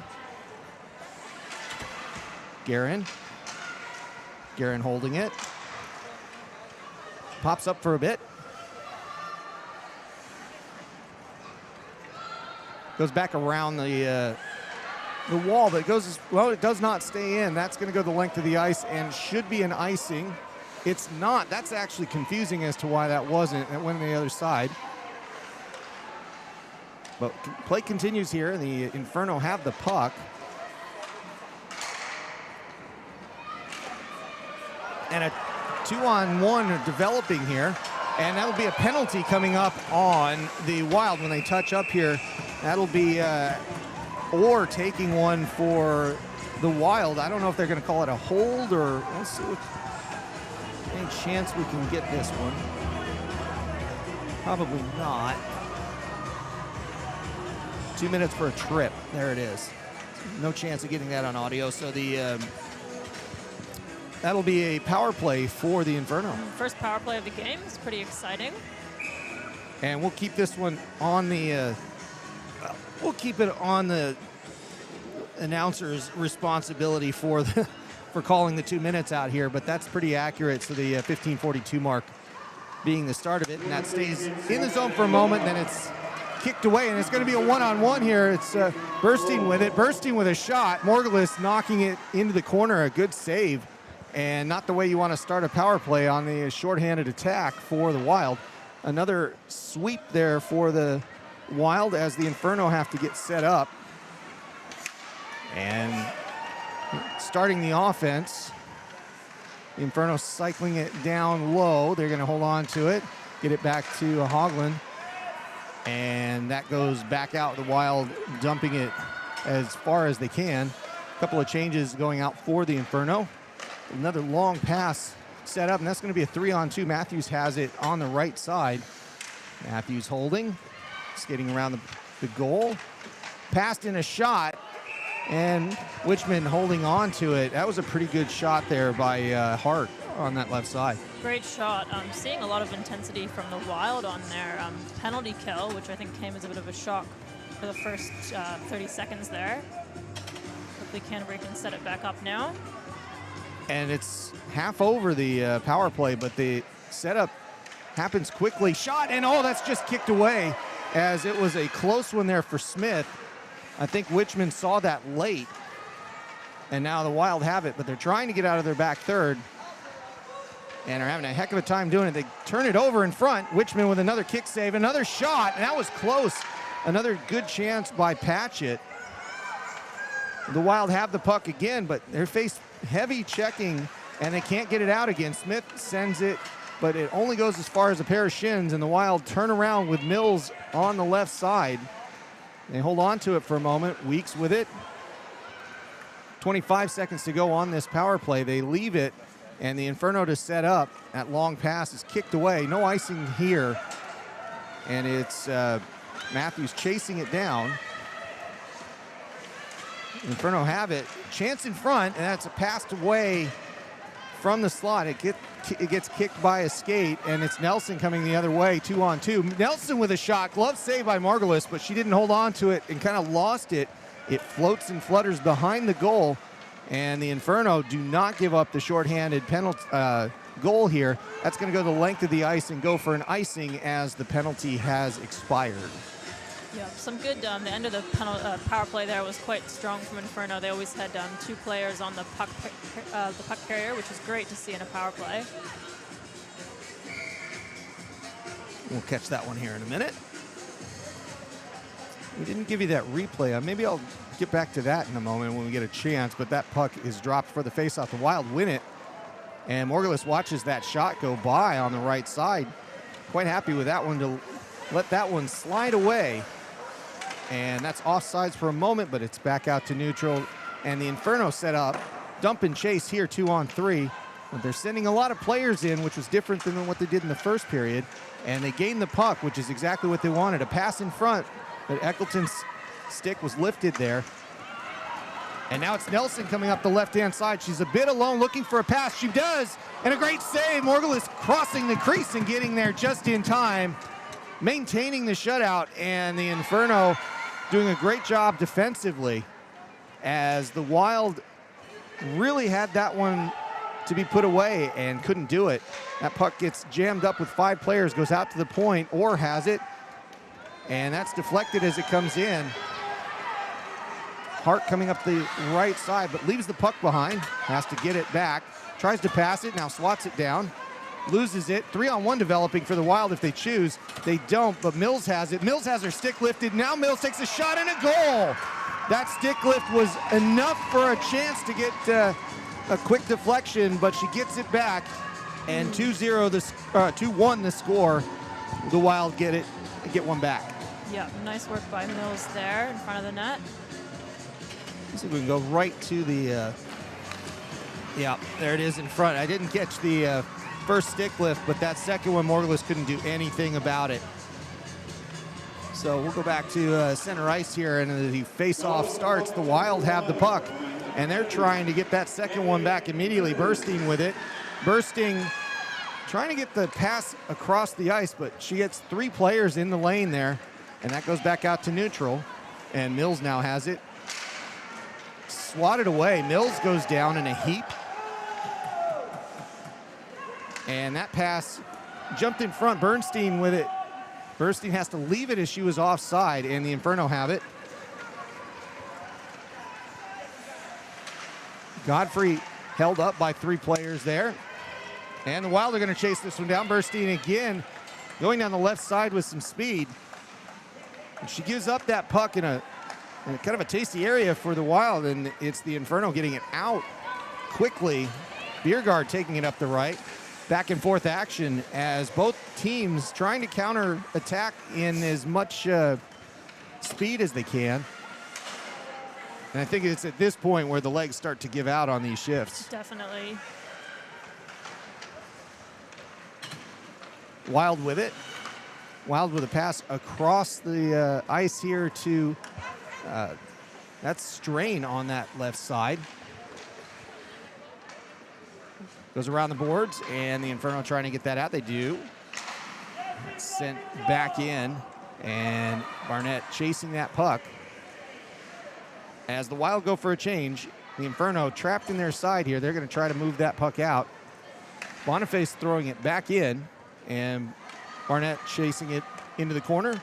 Guerin holding it. Pops up for a bit. Goes back around the wall, but it goes, well, it does not stay in. That's going to go the length of the ice and should be an icing. It's not. That's actually confusing as to why that wasn't. It went on the other side. But play continues here. The Inferno have the puck. And a 2-on-1 developing here. And that'll be a penalty coming up on the Wild when they touch up here. That'll be Orr taking one for the Wild. I don't know if they're going to call it a hold or let's see any chance we can get this one. Probably not. 2 minutes for a trip. There it is. No chance of getting that on audio. So that'll be a power play for the Inferno. First power play of the game. It's pretty exciting. And we'll keep this one on the we'll keep it on the announcer's responsibility for calling the 2 minutes out here, but that's pretty accurate. So the 15:42 mark being the start of it, and that stays in the zone for a moment, then it's kicked away, and it's going to be a one-on-one here. It's Burstein with it. Burstein with a shot. Morgulis knocking it into the corner. A good save, and not the way you want to start a power play on the shorthanded attack for the Wild. another sweep there for the Wild as the Inferno have to get set up. And starting the offense, the Inferno cycling it down low. They're going to hold on to it, get it back to Hoagland. And that goes back out. The Wild dumping it as far as they can. A couple of changes going out for the Inferno. Another long pass set up, and that's going to be a 3-on-2. Matthews has it on the right side. Matthews holding, skating around the goal. Passed in a shot, and Wichman holding on to it. That was a pretty good shot there by Hart on that left side. Great shot. Seeing a lot of intensity from the Wild on their penalty kill, which I think came as a bit of a shock for the first 30 seconds there. Hopefully Canterbury can set it back up now. And it's half over the power play, but the setup happens quickly. Shot, and oh, that's just kicked away as it was a close one there for Smith. I think Wichman saw that late, and now the Wild have it, but they're trying to get out of their back third and are having a heck of a time doing it. They turn it over in front. Wichman with another kick save, another shot, and that was close. Another good chance by Patchett. The Wild have the puck again, but they're faced heavy checking, and they can't get it out again. Smith sends it, but it only goes as far as a pair of shins, and the Wild turn around with Mills on the left side. They hold on to it for a moment. Weeks with it. 25 seconds to go on this power play. They leave it, and the Inferno to set up. That long pass is kicked away. No icing here, and it's Matthews chasing it down. Inferno have it. Chance in front, and that's a passed away from the slot. It gets kicked by a skate, and it's Nelson coming the other way, 2-on-2. Nelson with a shot. Glove save by Margulis, but she didn't hold on to it and kind of lost it. It floats and flutters behind the goal, and the Inferno do not give up the shorthanded penalty goal here. That's going to go the length of the ice and go for an icing as the penalty has expired. Yeah, some good. The end of the power play there was quite strong from Inferno. They always had 2 players on the puck carrier, which is great to see in a power play. We'll catch that one here in a minute. We didn't give you that replay. Maybe I'll get back to that in a moment when we get a chance, but that puck is dropped for the faceoff. The Wild win it, and Margulis watches that shot go by on the right side. Quite happy with that one to let that one slide away. And that's offsides for a moment, but it's back out to neutral. And the Inferno set up. Dump and chase here, 2-on-3. But they're sending a lot of players in, which was different than what they did in the first period. And they gained the puck, which is exactly what they wanted. A pass in front, but Eccleton's stick was lifted there. And now it's Nelson coming up the left-hand side. She's a bit alone looking for a pass. She does, and a great save. Margulis crossing the crease and getting there just in time, maintaining the shutout, and the Inferno doing a great job defensively as the Wild really had that one to be put away and couldn't do it. That puck gets jammed up with 5 players, goes out to the point, or has it, and that's deflected as it comes in. Hart coming up the right side, but leaves the puck behind, has to get it back, tries to pass it, now swats it down, loses it. 3-on-1 developing for the Wild if they choose. They don't, but Mills has it. Mills has her stick lifted. Now Mills takes a shot and a goal. That stick lift was enough for a chance to get a quick deflection, but she gets it back, and 2-1 the score. The Wild get one back. Yeah, nice work by Mills there in front of the net. Let's see if we can go right to the, yeah, there it is in front. I didn't catch the first stick lift, but that second one, Margulis couldn't do anything about it. So we'll go back to center ice here, and the face-off starts. The Wild have the puck, and they're trying to get that second one back immediately. Bursting with it. Bursting trying to get the pass across the ice, but she gets 3 players in the lane there, and that goes back out to neutral, and Mills now has it. Swatted away. Mills goes down in a heap. And that pass jumped in front. Bernstein with it. Bernstein has to leave it as she was offside, and the Inferno have it. Godfrey held up by 3 players there. And the Wild are going to chase this one down. Bernstein again going down the left side with some speed. And she gives up that puck in a kind of a tasty area for the Wild, and it's the Inferno getting it out quickly. Biergaard taking it up the right. Back and forth action as both teams trying to counter attack in as much speed as they can. And I think it's at this point where the legs start to give out on these shifts. Definitely. Wild with it. Wild with a pass across the ice here to, that's Strain on that left side. Goes around the boards, and the Inferno trying to get that out. They do. It's sent back in, and Barnett chasing that puck. As the Wild go for a change, the Inferno trapped in their side here. They're going to try to move that puck out. Boniface throwing it back in, and Barnett chasing it into the corner.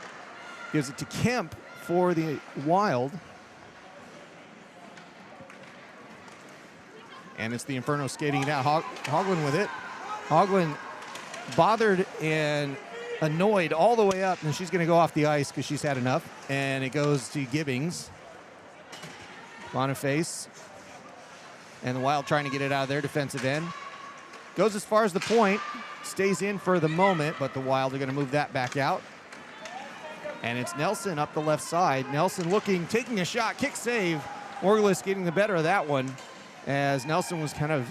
Gives it to Kemp for the Wild. And it's the Inferno skating it out. Hoagland with it. Hoagland bothered and annoyed all the way up, and she's going to go off the ice because she's had enough. And it goes to Gibbings. Boniface. And the Wild trying to get it out of their defensive end. Goes as far as the point. Stays in for the moment, but the Wild are going to move that back out. And it's Nelson up the left side. Nelson looking, taking a shot, kick save. Morgulis getting the better of that one, as Nelson was kind of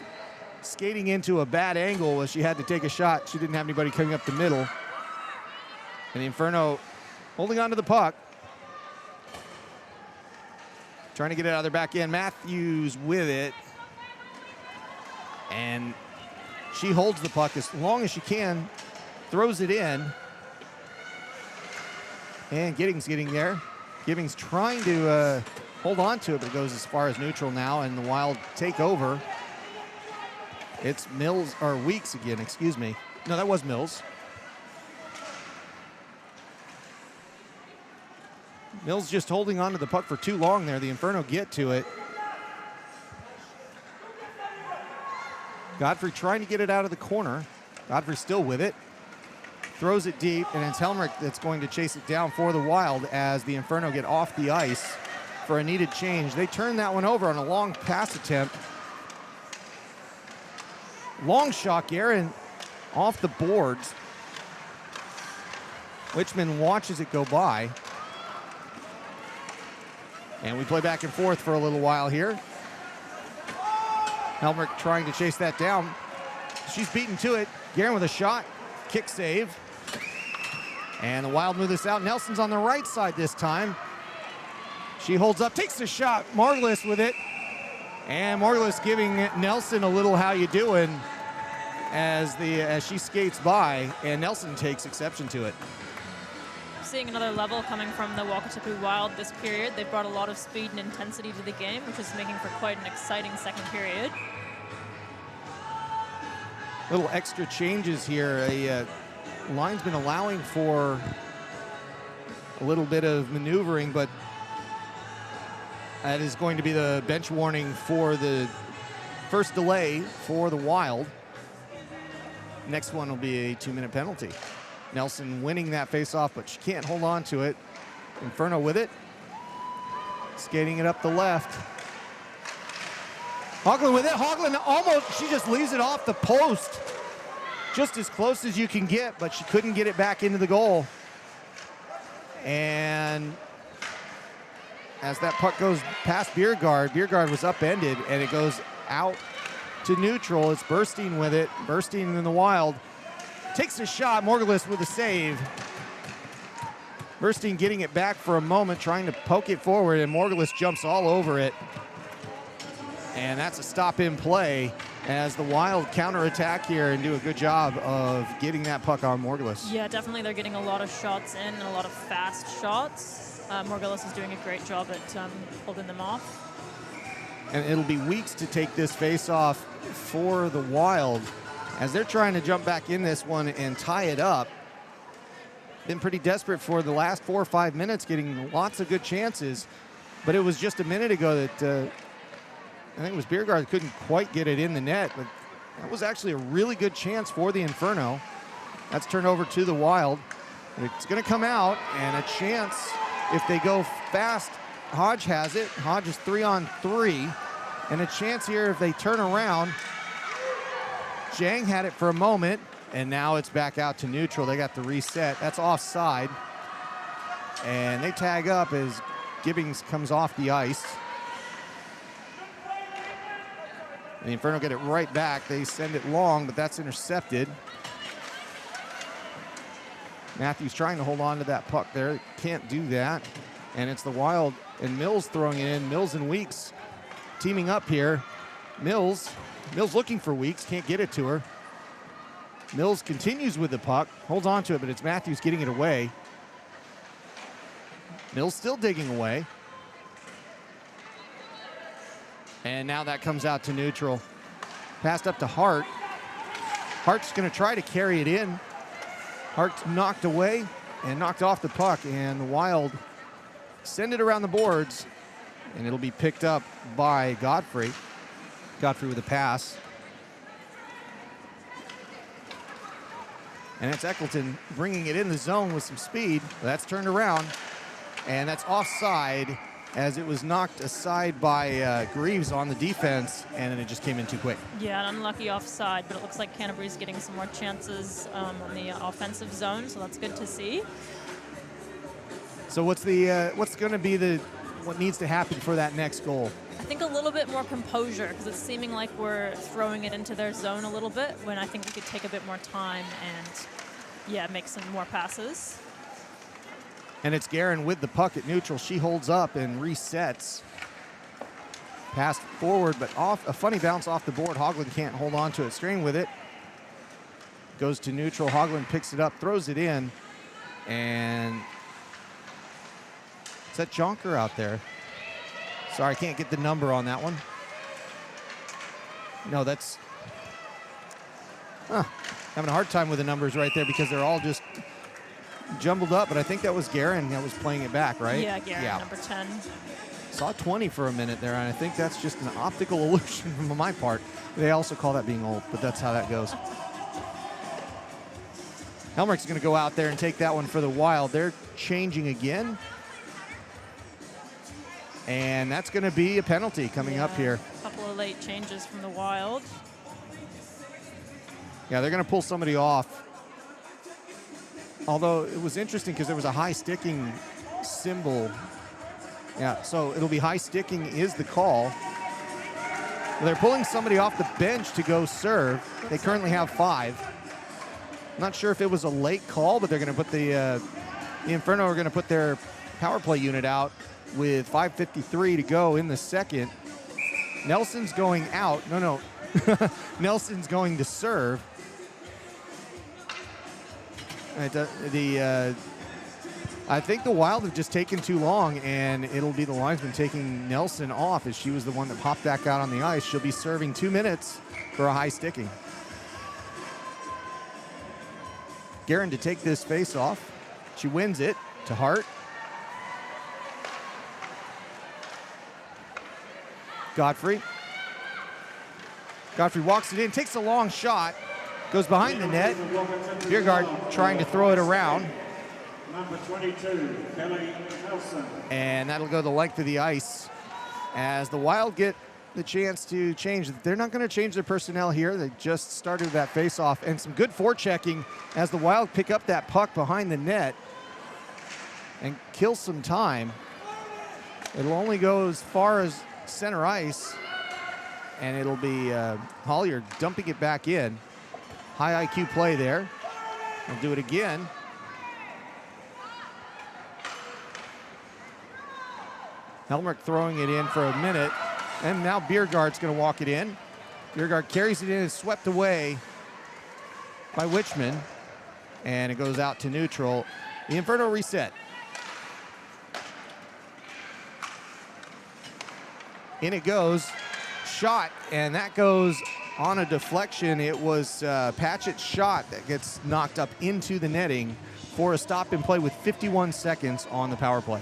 skating into a bad angle as she had to take a shot. She didn't have anybody coming up the middle. And the Inferno holding on to the puck. Trying to get it out of their back end. Matthews with it. And she holds the puck as long as she can, throws it in. And Giddings getting there. Giddings trying to hold on to it, but it goes as far as neutral now, and the Wild take over. It's Mills, or Weeks again, excuse me. No, that was Mills. Mills just holding on to the puck for too long there. The Inferno get to it. Godfrey trying to get it out of the corner. Godfrey still with it. Throws it deep, and it's Helmrich that's going to chase it down for the Wild as the Inferno get off the ice for a needed change. They turn that one over on a long pass attempt. Long shot, Guerin off the boards. Wichman watches it go by. And we play back and forth for a little while here. Helmrich trying to chase that down. She's beaten to it. Guerin with a shot, kick save. And the Wild move this out. Nelson's on the right side this time. She holds up, takes the shot. Margulis with it. And Margulis giving Nelson a little how you doing as she skates by, and Nelson takes exception to it. Seeing another level coming from the Wakatipu Wild this period. They've brought a lot of speed and intensity to the game, which is making for quite an exciting second period. Little extra changes here. A linesman allowing for a little bit of maneuvering, but that is going to be the bench warning for the first delay for the Wild. Next one will be a 2-minute penalty. Nelson winning that faceoff, but she can't hold on to it. Inferno with it. Skating it up the left. Hoagland with it. Hoagland almost, she just leaves it off the post. Just as close as you can get, but she couldn't get it back into the goal. And as that puck goes past Biergaard was upended, and it goes out to neutral. It's Burstein with it. Burstein in the Wild. Takes a shot. Morgulis with a save. Burstein getting it back for a moment, trying to poke it forward, and Morgulis jumps all over it. And that's a stop in play as the Wild counterattack here and do a good job of getting that puck on Morgulis. Yeah, definitely they're getting a lot of shots in and a lot of fast shots. Morgulis is doing a great job at holding them off. And it'll be Weeks to take this face-off for the Wild as they're trying to jump back in this one and tie it up. Been pretty desperate for the last 4 or 5 minutes, getting lots of good chances. But it was just a minute ago that I think it was Biergaard couldn't quite get it in the net, but that was actually a really good chance for the Inferno. That's turned over to the Wild. It's going to come out, and a chance if they go fast. Hodge has it. Hodge is 3-on-3, and a chance here if they turn around. Zhang had it for a moment, and now it's back out to neutral. They got the reset. That's offside, and they tag up as Gibbings comes off the ice. And the Inferno get it right back. They send it long, but that's intercepted. Matthews trying to hold on to that puck there. Can't do that. And it's the Wild and Mills throwing it in. Mills and Weeks teaming up here. Mills looking for Weeks. Can't get it to her. Mills continues with the puck. Holds on to it, but it's Matthews getting it away. Mills still digging away. And now that comes out to neutral. Passed up to Hart. Hart's going to try to carry it in. Hart's knocked away and knocked off the puck, and the Wild send it around the boards, and it'll be picked up by Godfrey. Godfrey with a pass. And that's Eccleton bringing it in the zone with some speed. That's turned around, and that's offside as it was knocked aside by Greaves on the defense, and then it just came in too quick. Yeah, an unlucky offside, but it looks like Canterbury's getting some more chances on the offensive zone, so that's good to see. So what's going to be what needs to happen for that next goal? I think a little bit more composure, because it's seeming like we're throwing it into their zone a little bit, when I think we could take a bit more time and, yeah, make some more passes. And it's Guerin with the puck at neutral. She holds up and resets. Passed forward, but off a funny bounce off the board. Hoagland can't hold on to it. Straying with it. Goes to neutral. Hoagland picks it up, throws it in. And is that Jonker out there? Sorry, I can't get the number on that one. No, that's... having a hard time with the numbers right there because they're all just jumbled up, but I think that was Guerin that was playing it back, right? Yeah, Guerin, number 10. Saw 20 for a minute there, and I think that's just an optical illusion from my part. They also call that being old, but that's how that goes. Helmrich's going to go out there and take that one for the Wild. They're changing again. And that's going to be a penalty coming up here. A couple of late changes from the Wild. Yeah, they're going to pull somebody off. Although it was interesting because there was a high sticking symbol. Yeah, so it'll be high sticking is the call. They're pulling somebody off the bench to go serve. They currently have 5. I'm not sure if it was a late call, but they're going to put the Inferno are going to put their power play unit out with 5:53 to go in the second. Nelson's going out. No. Nelson's going to serve. I think the Wild have just taken too long, and it'll be the linesman taking Nelson off as she was the one that popped back out on the ice. She'll be serving 2 minutes for a high sticking. Guerin to take this face off. She wins it to Hart. Godfrey walks it in, takes a long shot, goes behind the net. Biergaard trying to throw it around. Number 22, Kelly Nelson. And that'll go the length of the ice as the Wild get the chance to change. They're not going to change their personnel here. They just started that face-off, and some good forechecking as the Wild pick up that puck behind the net and kill some time. It'll only go as far as center ice, and it'll be Hollier dumping it back in. High IQ play there. I'll do it again. Helmrich throwing it in for a minute, and now Biergaard's going to walk it in. Biergaard carries it in and swept away by Wichman, and it goes out to neutral. The Inferno reset. In it goes, shot, and that goes on a deflection. It was Patchett's shot that gets knocked up into the netting for a stop and play with 51 seconds on the power play.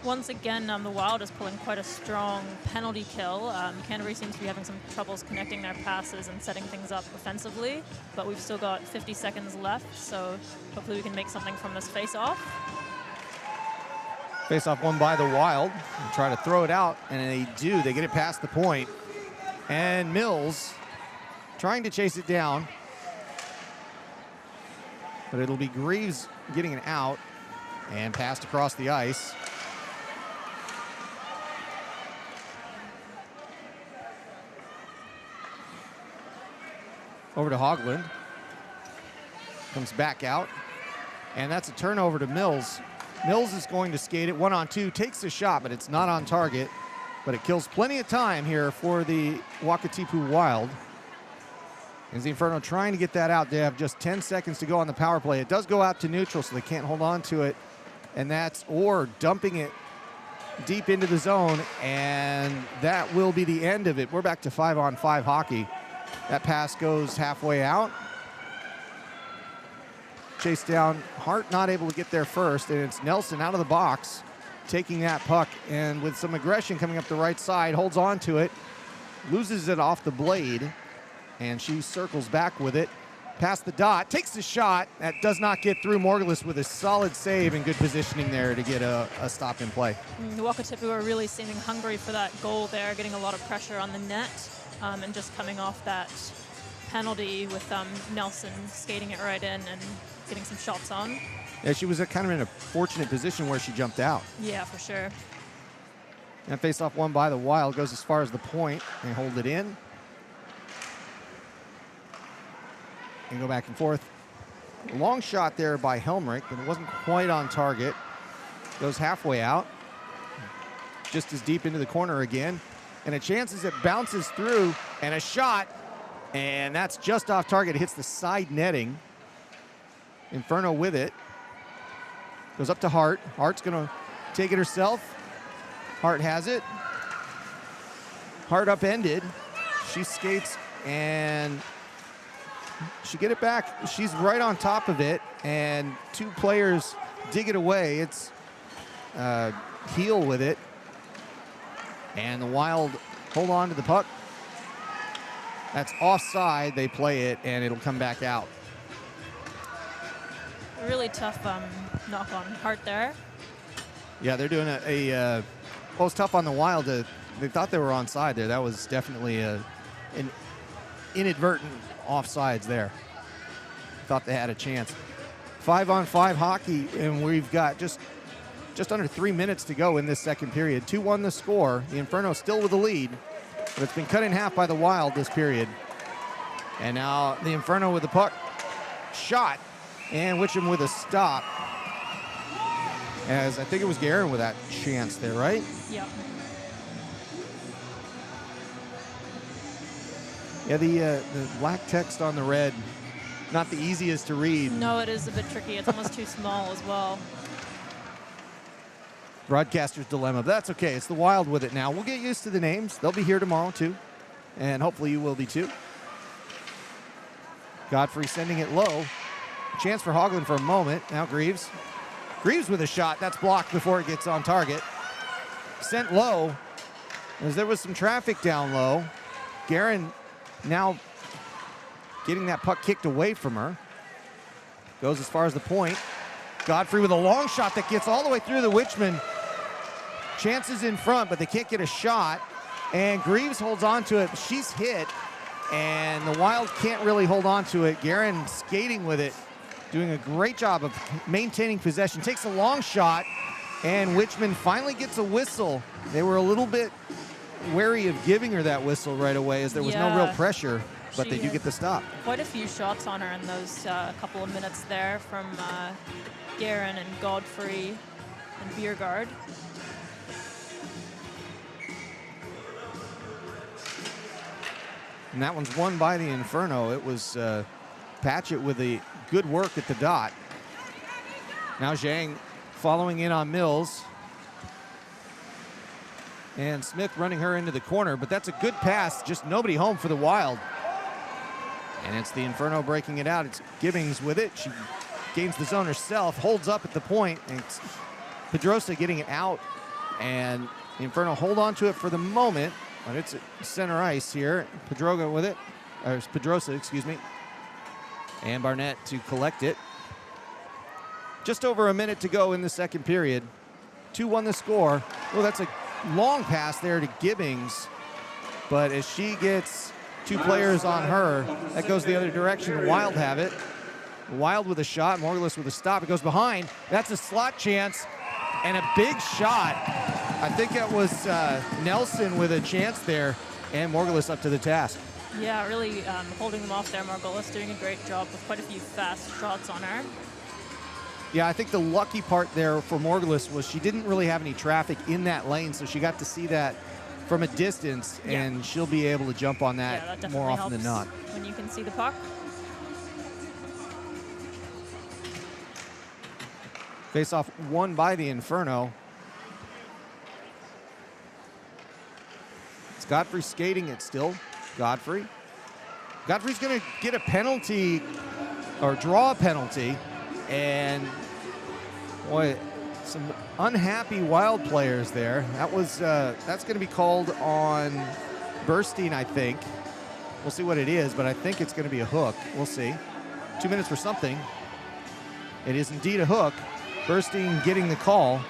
Once again, the Wild is pulling quite a strong penalty kill. Canterbury seems to be having some troubles connecting their passes and setting things up offensively, but we've still got 50 seconds left, so hopefully we can make something from this face-off. Face-off won by the Wild. They try to throw it out, and they do. They get it past the point. And Mills trying to chase it down, but it'll be Greaves getting it out and passed across the ice. Over to Hogland. Comes back out. And that's a turnover to Mills. Mills is going to skate it 1-on-2, takes the shot, but it's not on target. But it kills plenty of time here for the Wakatipu Wild. As the Inferno trying to get that out. They have just 10 seconds to go on the power play. It does go out to neutral, so they can't hold on to it. And that's Orr dumping it deep into the zone, and that will be the end of it. We're back to 5-on-5 hockey. That pass goes halfway out. Chase down, Hart not able to get there first, and it's Nelson out of the box taking that puck, and with some aggression coming up the right side, holds on to it, loses it off the blade, and she circles back with it. Past the dot, takes the shot. That does not get through. Morgulus with a solid save and good positioning there to get a stop in play. The Wakatipu are really seeming hungry for that goal there, getting a lot of pressure on the net, and just coming off that penalty with Nelson skating it right in and getting some shots on. Yeah, she was kind of in a fortunate position where she jumped out. Yeah, for sure. And face-off won by the Wild, goes as far as the point. They hold it in. And go back and forth. A long shot there by Helmrich, but it wasn't quite on target. Goes halfway out. Just as deep into the corner again. And a chance as it bounces through, and a shot. And that's just off target. It hits the side netting. Inferno with it. Goes up to Hart. Hart's going to take it herself. Hart has it. Hart upended. She skates, and she get it back. She's right on top of it, and two players dig it away. It's Heel with it. And the Wild hold on to the puck. That's offside. They play it, and it'll come back out. Really tough knock on Hart there. Yeah, they're doing well, it's tough on the Wild. They thought they were onside there. That was definitely an inadvertent offsides there. Thought they had a chance. 5-on-5 hockey, and we've got just under 3 minutes to go in this second period. 2-1 the score. The Inferno still with the lead, but it's been cut in half by the Wild this period. And now the Inferno with the puck. Shot. And Witcham with a stop. As I think it was Guerin with that chance there, right? Yep. Yeah, the black text on the red, not the easiest to read. No, it is a bit tricky. It's almost too small as well. Broadcaster's dilemma, but that's okay. It's the Wild with it now. We'll get used to the names. They'll be here tomorrow too, and hopefully you will be too. Godfrey sending it low. Chance for Hogland for a moment. Now Greaves. Greaves with a shot. That's blocked before it gets on target. Sent low, as there was some traffic down low. Guerin now getting that puck kicked away from her. Goes as far as the point. Godfrey with a long shot that gets all the way through the Witchman. Chances in front, but they can't get a shot. And Greaves holds on to it. She's hit, and the Wild can't really hold on to it. Guerin skating with it, doing a great job of maintaining possession. Takes a long shot, and Witchman finally gets a whistle. They were a little bit wary of giving her that whistle right away, as there was no real pressure, but they do get the stop. Quite a few shots on her in those couple of minutes there from Guerin and Godfrey and Biergaard. And that one's won by the Inferno. It was Patchett with the good work at the dot. Now Zhang following in on Mills. And Smith running her into the corner, but that's a good pass. Just nobody home for the Wild. And it's the Inferno breaking it out. It's Gibbings with it. She gains the zone herself, holds up at the point, and it's Pedrosa getting it out And the Inferno hold on to it for the moment, but it's center ice here. Pedroga with it, or Pedrosa, excuse me. And Barnett to collect it. Just over a minute to go in the second period. 2-1 the score. Oh, that's a long pass there to Gibbings. But as she gets two players on her, that goes the other direction. Wild have it. Wild with a shot, Morgulis with a stop. It goes behind. That's a slot chance and a big shot. I think it was Nelson with a chance there, and Morgulis up to the task. Yeah, really holding them off there. Morgulis doing a great job with quite a few fast shots on her. Yeah, I think the lucky part there for Morgulis was she didn't really have any traffic in that lane, so she got to see that from a distance, and she'll be able to jump on that more often than not. When you can see the puck. Face-off won by the Inferno. It's Godfrey skating it still. Godfrey's going to get a penalty or draw a penalty, and boy, some unhappy Wild players there. That's going to be called on Burstein, I think. We'll see what it is, but I think it's going to be a hook. We'll see. 2 minutes for something. It is indeed a hook. Burstein getting the call,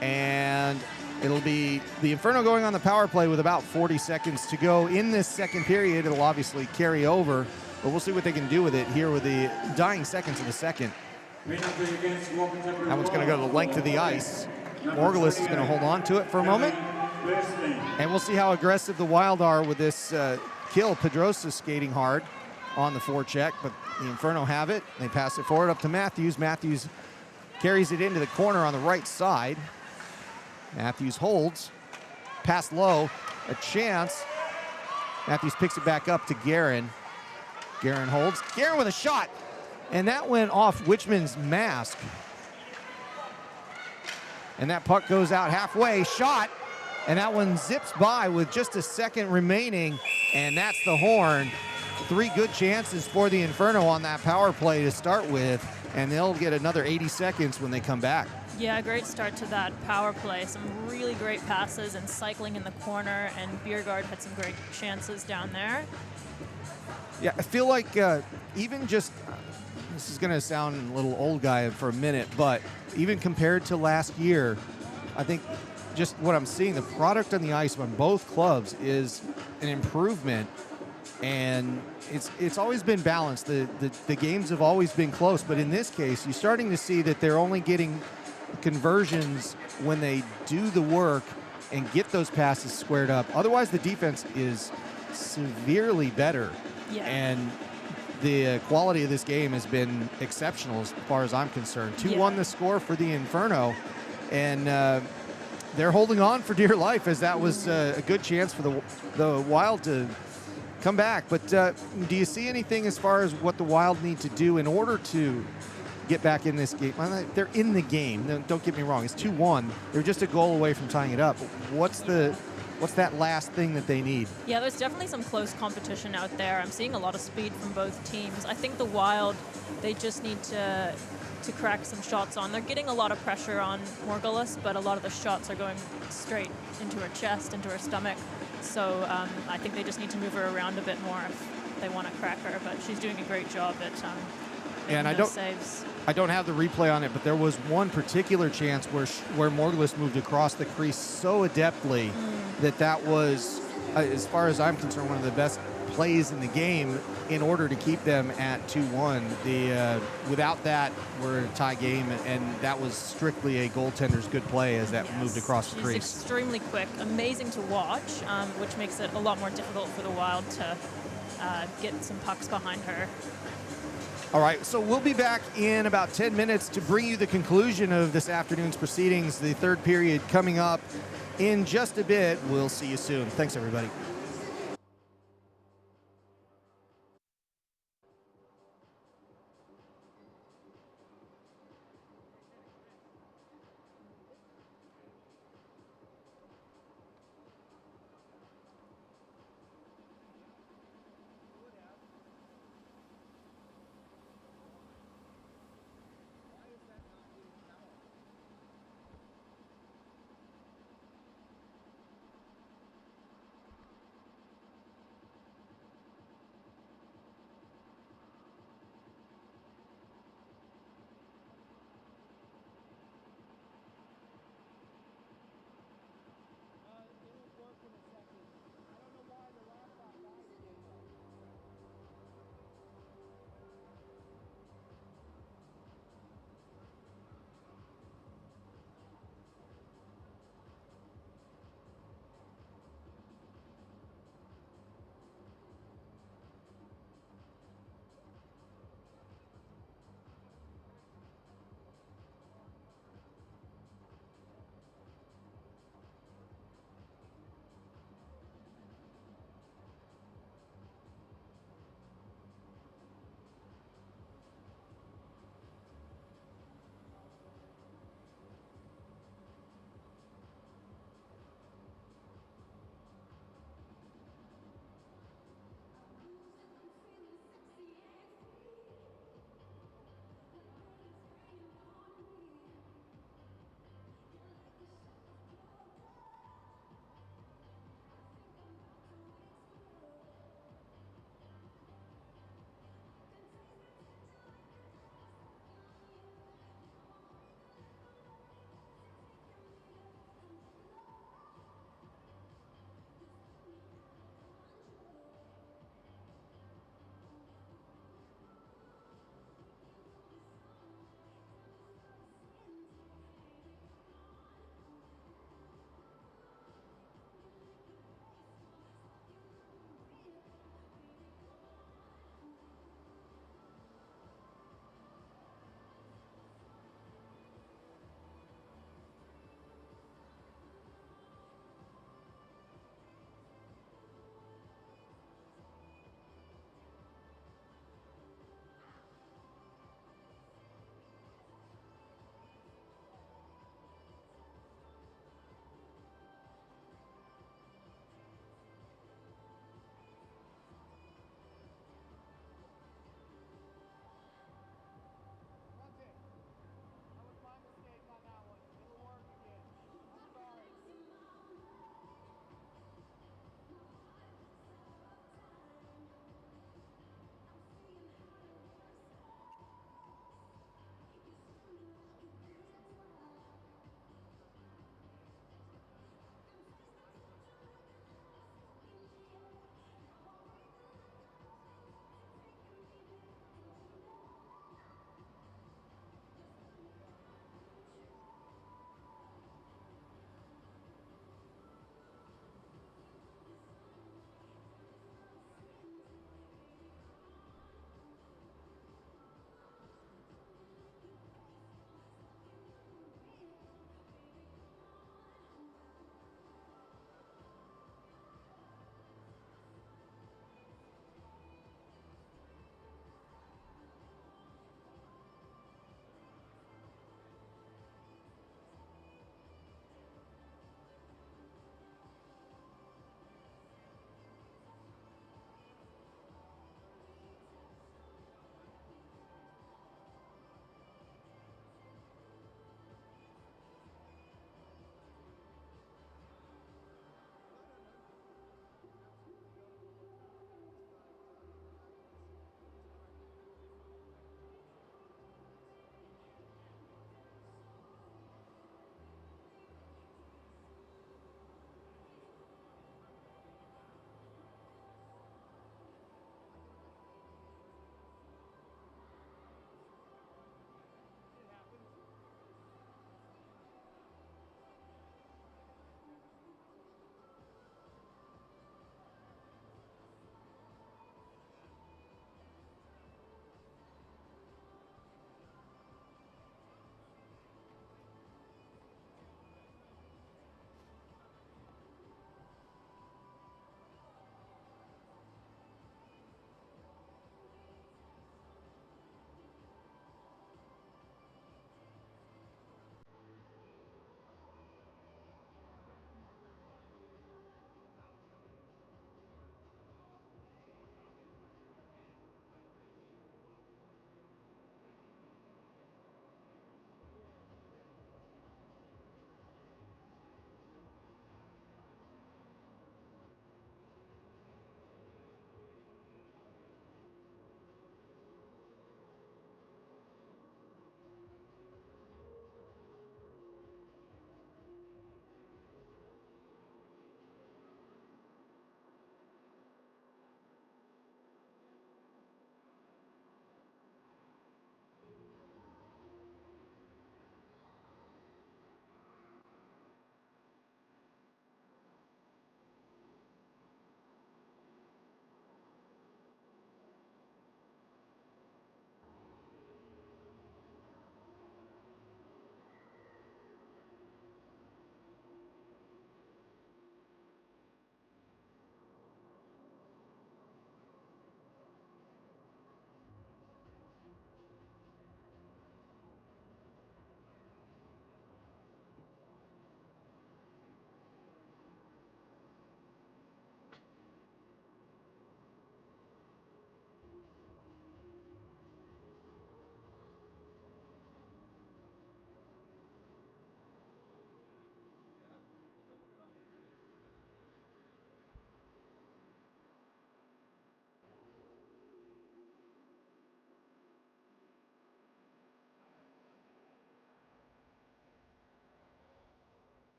and it'll be the Inferno going on the power play with about 40 seconds to go in this second period. It'll obviously carry over, but we'll see what they can do with it here with the dying seconds of the second. That one's going to go to the length of the ice. Morgulis is going to hold on to it for a moment, and we'll see how aggressive the Wild are with this kill. Pedrosa skating hard on the forecheck, but the Inferno have it. They pass it forward up to Matthews. Matthews carries it into the corner on the right side. Matthews holds. Pass low. A chance. Matthews picks it back up to Guerin. Guerin holds. Guerin with a shot. And that went off Wichman's mask. And that puck goes out halfway. Shot. And that one zips by with just a second remaining. And that's the horn. 3 good chances for the Inferno on that power play to start with, and they'll get another 80 seconds when they come back. Yeah, great start to that power play. Some really great passes and cycling in the corner, and Biergaard had some great chances down there. Yeah, I feel like even just, this is going to sound a little old guy for a minute, but even compared to last year, I think just what I'm seeing, the product on the ice on both clubs is an improvement. And it's always been balanced. The games have always been close, but in this case, you're starting to see that they're only getting conversions when they do the work and get those passes squared up. Otherwise, the defense is severely better. Yeah. And the quality of this game has been exceptional as far as I'm concerned. 2-1 the score for the Inferno, and they're holding on for dear life, as that was a good chance for the Wild to come back. But do you see anything as far as what the Wild need to do in order to get back in this game? They're in the game. Don't get me wrong. It's 2-1. They're just a goal away from tying it up. What's that last thing that they need? Yeah, there's definitely some close competition out there. I'm seeing a lot of speed from both teams. I think the Wild, they just need to crack some shots on. They're getting a lot of pressure on Morgulis, but a lot of the shots are going straight into her chest, into her stomach. So I think they just need to move her around a bit more if they want to crack her. But she's doing a great job at making those saves. I don't have the replay on it, but there was one particular chance where Morgulis moved across the crease so adeptly that was, as far as I'm concerned, one of the best plays in the game in order to keep them at 2-1. Without that, we're in a tie game, and that was strictly a goaltender's good play as that moved across the crease. She's extremely quick, amazing to watch, which makes it a lot more difficult for the Wild to get some pucks behind her. All right, so we'll be back in about 10 minutes to bring you the conclusion of this afternoon's proceedings. The third period coming up in just a bit. We'll see you soon. Thanks, everybody.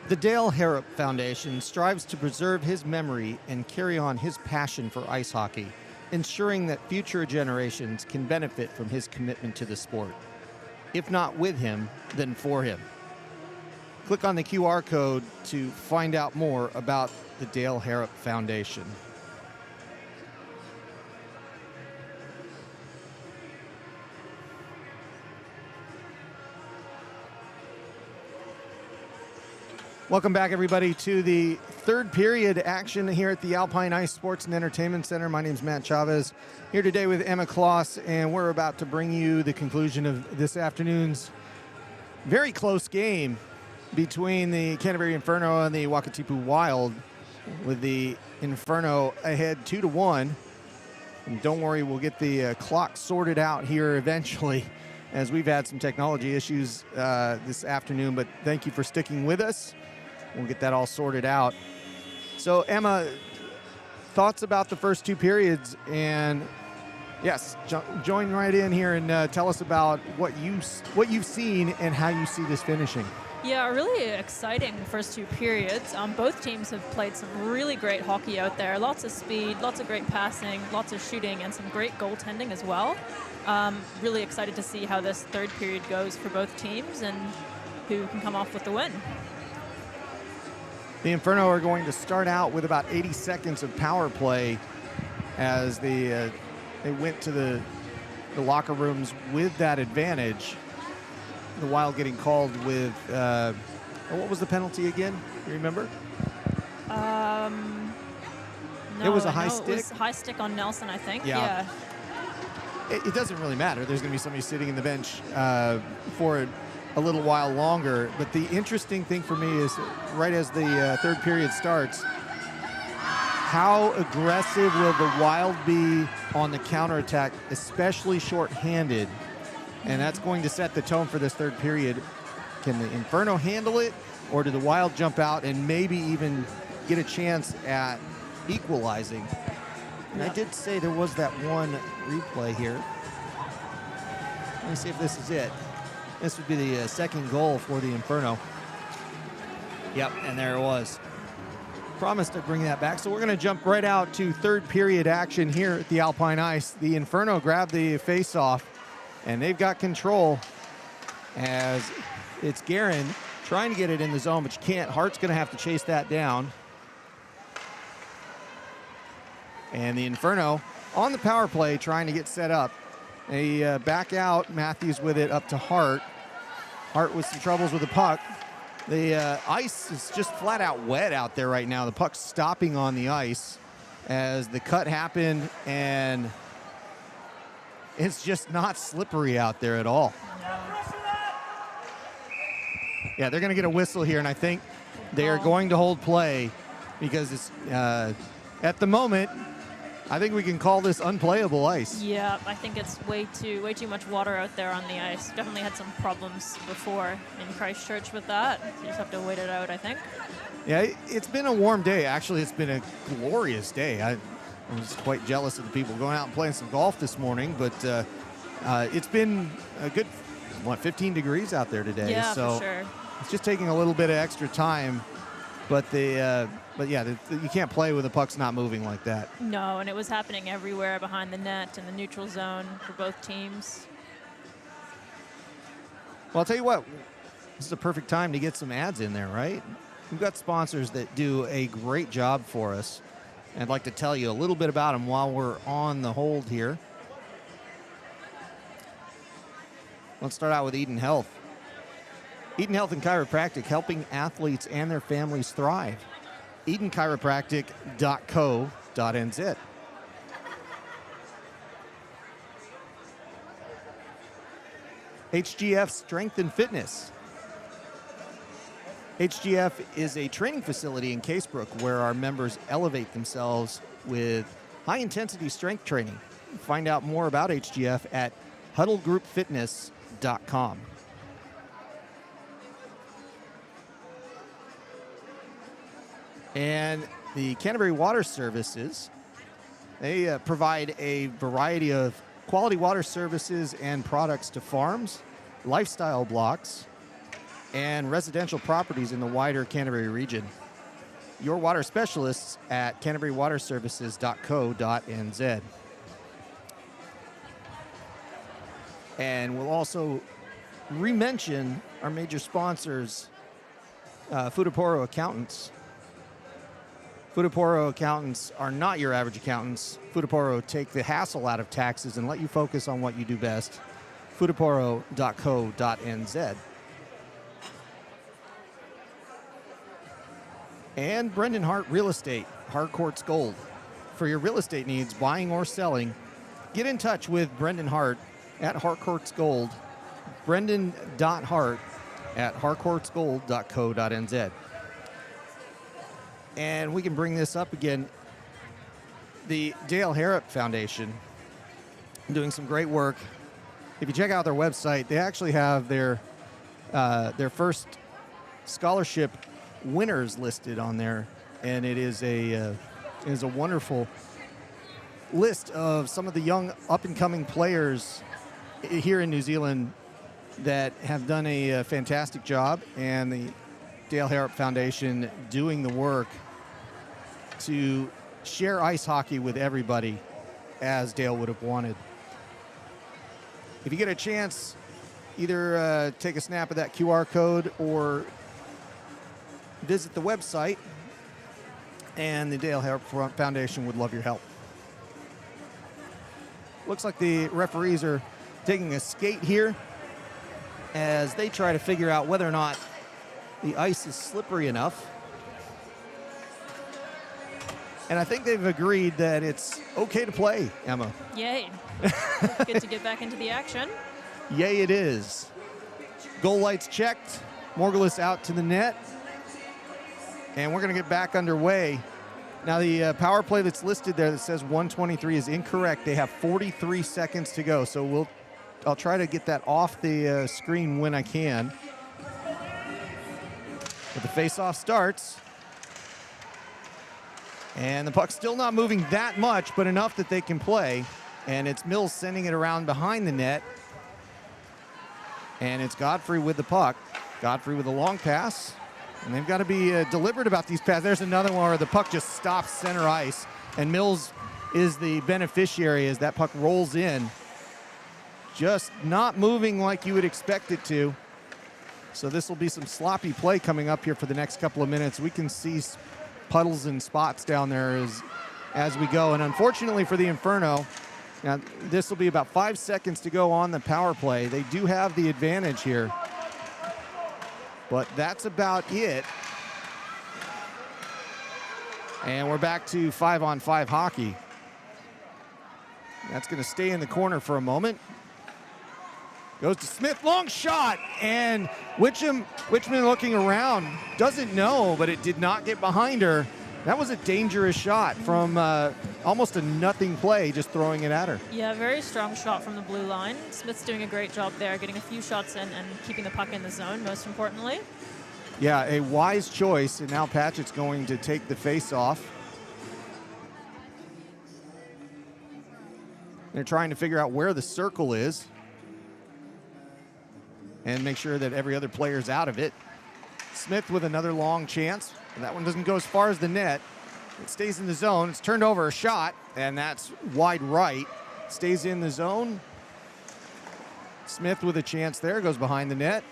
The Dale Harrop Foundation strives to preserve his memory and carry on his passion for ice hockey, ensuring that future generations can benefit from his commitment to the sport. If not with him, then for him. Click on the QR code to find out more about the Dale Harrop Foundation. Welcome back, everybody, to the third period action here at the Alpine Ice Sports and Entertainment Center. My name is Matt Chavez, here today with Emma Kloss, and we're about to bring you the conclusion of this afternoon's very close game between the Canterbury Inferno and the Wakatipu Wild, with the Inferno ahead 2-1. And don't worry, we'll get the clock sorted out here eventually, as we've had some technology issues this afternoon, but thank you for sticking with us. We'll get that all sorted out. So, Emma, thoughts about the first two periods? And yes, join right in here and tell us about what you've seen and how you see this finishing. Yeah, really exciting first two periods. Both teams have played some really great hockey out there. Lots of speed, lots of great passing, lots of shooting, and some great goaltending as well. Really excited to see how this third period goes for both teams and who can come off with the win. The Inferno are going to start out with about 80 seconds of power play as they went to the locker rooms with that advantage. The Wild getting called with, what was the penalty again? You remember? No, it was a high stick. It was high stick on Nelson, I think. Yeah. It doesn't really matter. There's going to be somebody sitting in the bench for a little while longer. But the interesting thing for me is right as the third period starts, how aggressive will the Wild be on the counterattack, especially shorthanded? And that's going to set the tone for this third period. Can the Inferno handle it, or do the Wild jump out and maybe even get a chance at equalizing? And I did say there was that one replay here. Let me see if this is it. This would be the second goal for the Inferno. Yep, and there it was. Promised to bring that back. So we're going to jump right out to third period action here at the Alpine Ice. The Inferno grabbed the face-off, and they've got control as it's Guerin trying to get it in the zone, but you can't. Hart's going to have to chase that down. And the Inferno on the power play trying to get set up. They back out. Matthews with it up to Hart. Hart with some troubles with the puck. The ice is just flat out wet out there right now. The puck's stopping on the ice as the cut happened, and it's just not slippery out there at all. Yeah, they're going to get a whistle here, and I think they are going to hold play because it's at the moment, I think we can call this unplayable ice. Yeah, I think it's way too much water out there on the ice. Definitely had some problems before in Christchurch with that. You just have to wait it out, I think. Yeah, it's been a warm day. Actually, it's been a glorious day. I was quite jealous of the people going out and playing some golf this morning, but it's been a good, 15 degrees out there today. Yeah, so for sure. It's just taking a little bit of extra time, but you can't play with the puck's not moving like that. No, and it was happening everywhere behind the net in the neutral zone for both teams. Well, I'll tell you what, this is a perfect time to get some ads in there, right? We've got sponsors that do a great job for us. And I'd like to tell you a little bit about them while we're on the hold here. Let's start out with Eden Health. Eden Health and Chiropractic, helping athletes and their families thrive. EdenChiropractic.co.nz. HGF Strength and Fitness. HGF is a training facility in Casebrook where our members elevate themselves with high-intensity strength training. Find out more about HGF at huddlegroupfitness.com. And the Canterbury Water Services, they provide a variety of quality water services and products to farms, lifestyle blocks, and residential properties in the wider Canterbury region. Your water specialists at canterburywaterservices.co.nz. And we'll also re-mention our major sponsors, Futaporo Accountants. Futaporo Accountants are not your average accountants. Futaporo take the hassle out of taxes and let you focus on what you do best. Futaporo.co.nz. And Brendan Hart Real Estate, Harcourt's Gold. For your real estate needs, buying or selling, get in touch with Brendan Hart at Harcourt's Gold, brendan.hart@harcourtsgold.co.nz. And we can bring this up again. The Dale Harrop Foundation doing some great work. If you check out their website, they actually have their first scholarship winners listed on there, and it is a wonderful list of some of the young up-and-coming players here in New Zealand that have done a fantastic job, and the Dale Harrop Foundation doing the work to share ice hockey with everybody as Dale would have wanted. If you get a chance, either take a snap of that QR code or visit the website, and the Dale Harrop Foundation would love your help. Looks like the referees are taking a skate here as they try to figure out whether or not the ice is slippery enough. And I think they've agreed that it's okay to play, Emma. Yay. Good to get back into the action. Yay, it is. Goal lights checked. Morgulis out to the net. And we're going to get back underway. Now, the power play that's listed there that says 1:23 is incorrect. They have 43 seconds to go. So I'll try to get that off the screen when I can. But the face-off starts. And the puck's still not moving that much, but enough that they can play. And it's Mills sending it around behind the net. And it's Godfrey with the puck. Godfrey with a long pass. And they've got to be deliberate about these passes. There's another one where the puck just stops center ice. And Mills is the beneficiary as that puck rolls in. Just not moving like you would expect it to. So this will be some sloppy play coming up here for the next couple of minutes. We can see puddles and spots down there as we go. And unfortunately for the Inferno, now this will be about 5 seconds to go on the power play. They do have the advantage here. But that's about it. And we're back to 5-on-5 hockey. That's going to stay in the corner for a moment. Goes to Smith, long shot, and Wichman looking around, doesn't know, but it did not get behind her. That was a dangerous shot from almost a nothing play, just throwing it at her. Yeah, very strong shot from the blue line. Smith's doing a great job there, getting a few shots in and keeping the puck in the zone, most importantly. Yeah, a wise choice, and now Patchett's going to take the face-off. They're trying to figure out where the circle is and make sure that every other player's out of it. Smith with another long chance. And that one doesn't go as far as the net. It stays in the zone. It's turned over a shot, and that's wide right. Stays in the zone. Smith with a chance there, goes behind the net.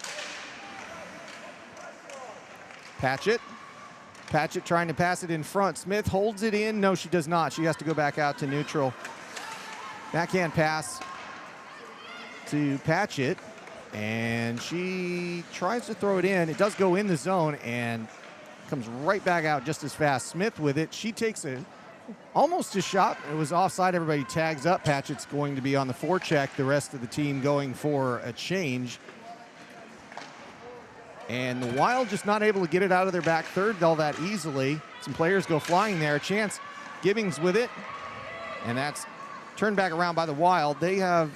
Patchett trying to pass it in front. Smith holds it in. No, she does not. She has to go back out to neutral. Backhand pass to Patchett, and she tries to throw it in. It does go in the zone and comes right back out just as fast. Smith with it. She takes almost a shot. It was offside. Everybody tags up. Patchett's going to be on the forecheck. The rest of the team going for a change. And the Wild just not able to get it out of their back third all that easily. Some players go flying there. Chance Gibbings with it. And that's turned back around by the Wild. They had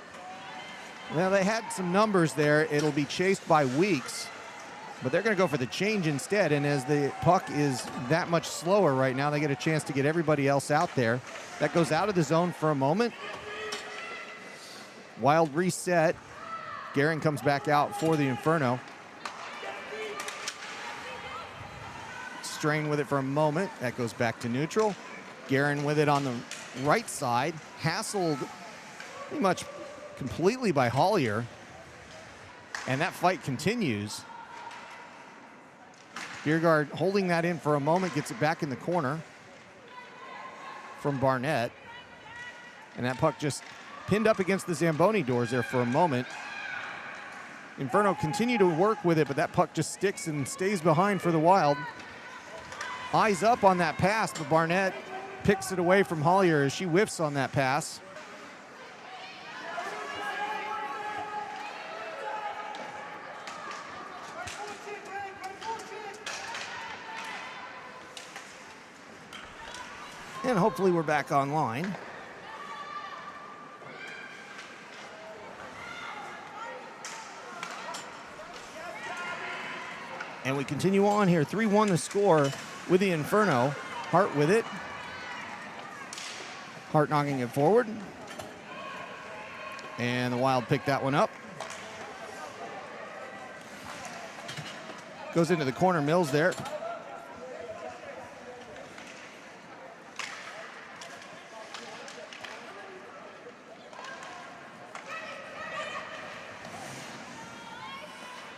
some numbers there. It'll be chased by Weeks. But they're going to go for the change instead. And as the puck is that much slower right now, they get a chance to get everybody else out there. That goes out of the zone for a moment. Wild reset. Guerin comes back out for the Inferno. Strain with it for a moment. That goes back to neutral. Guerin with it on the right side. Hassled pretty much completely by Hollier. And that fight continues. Biergaard holding that in for a moment, gets it back in the corner from Barnett. And that puck just pinned up against the Zamboni doors there for a moment. Inferno continue to work with it, but that puck just sticks and stays behind for the Wild. Eyes up on that pass, but Barnett picks it away from Hollier as she whiffs on that pass. And hopefully we're back online. And we continue on here. 3-1 the score with the Inferno. Hart with it. Hart knocking it forward. And the Wild pick that one up. Goes into the corner, Mills there.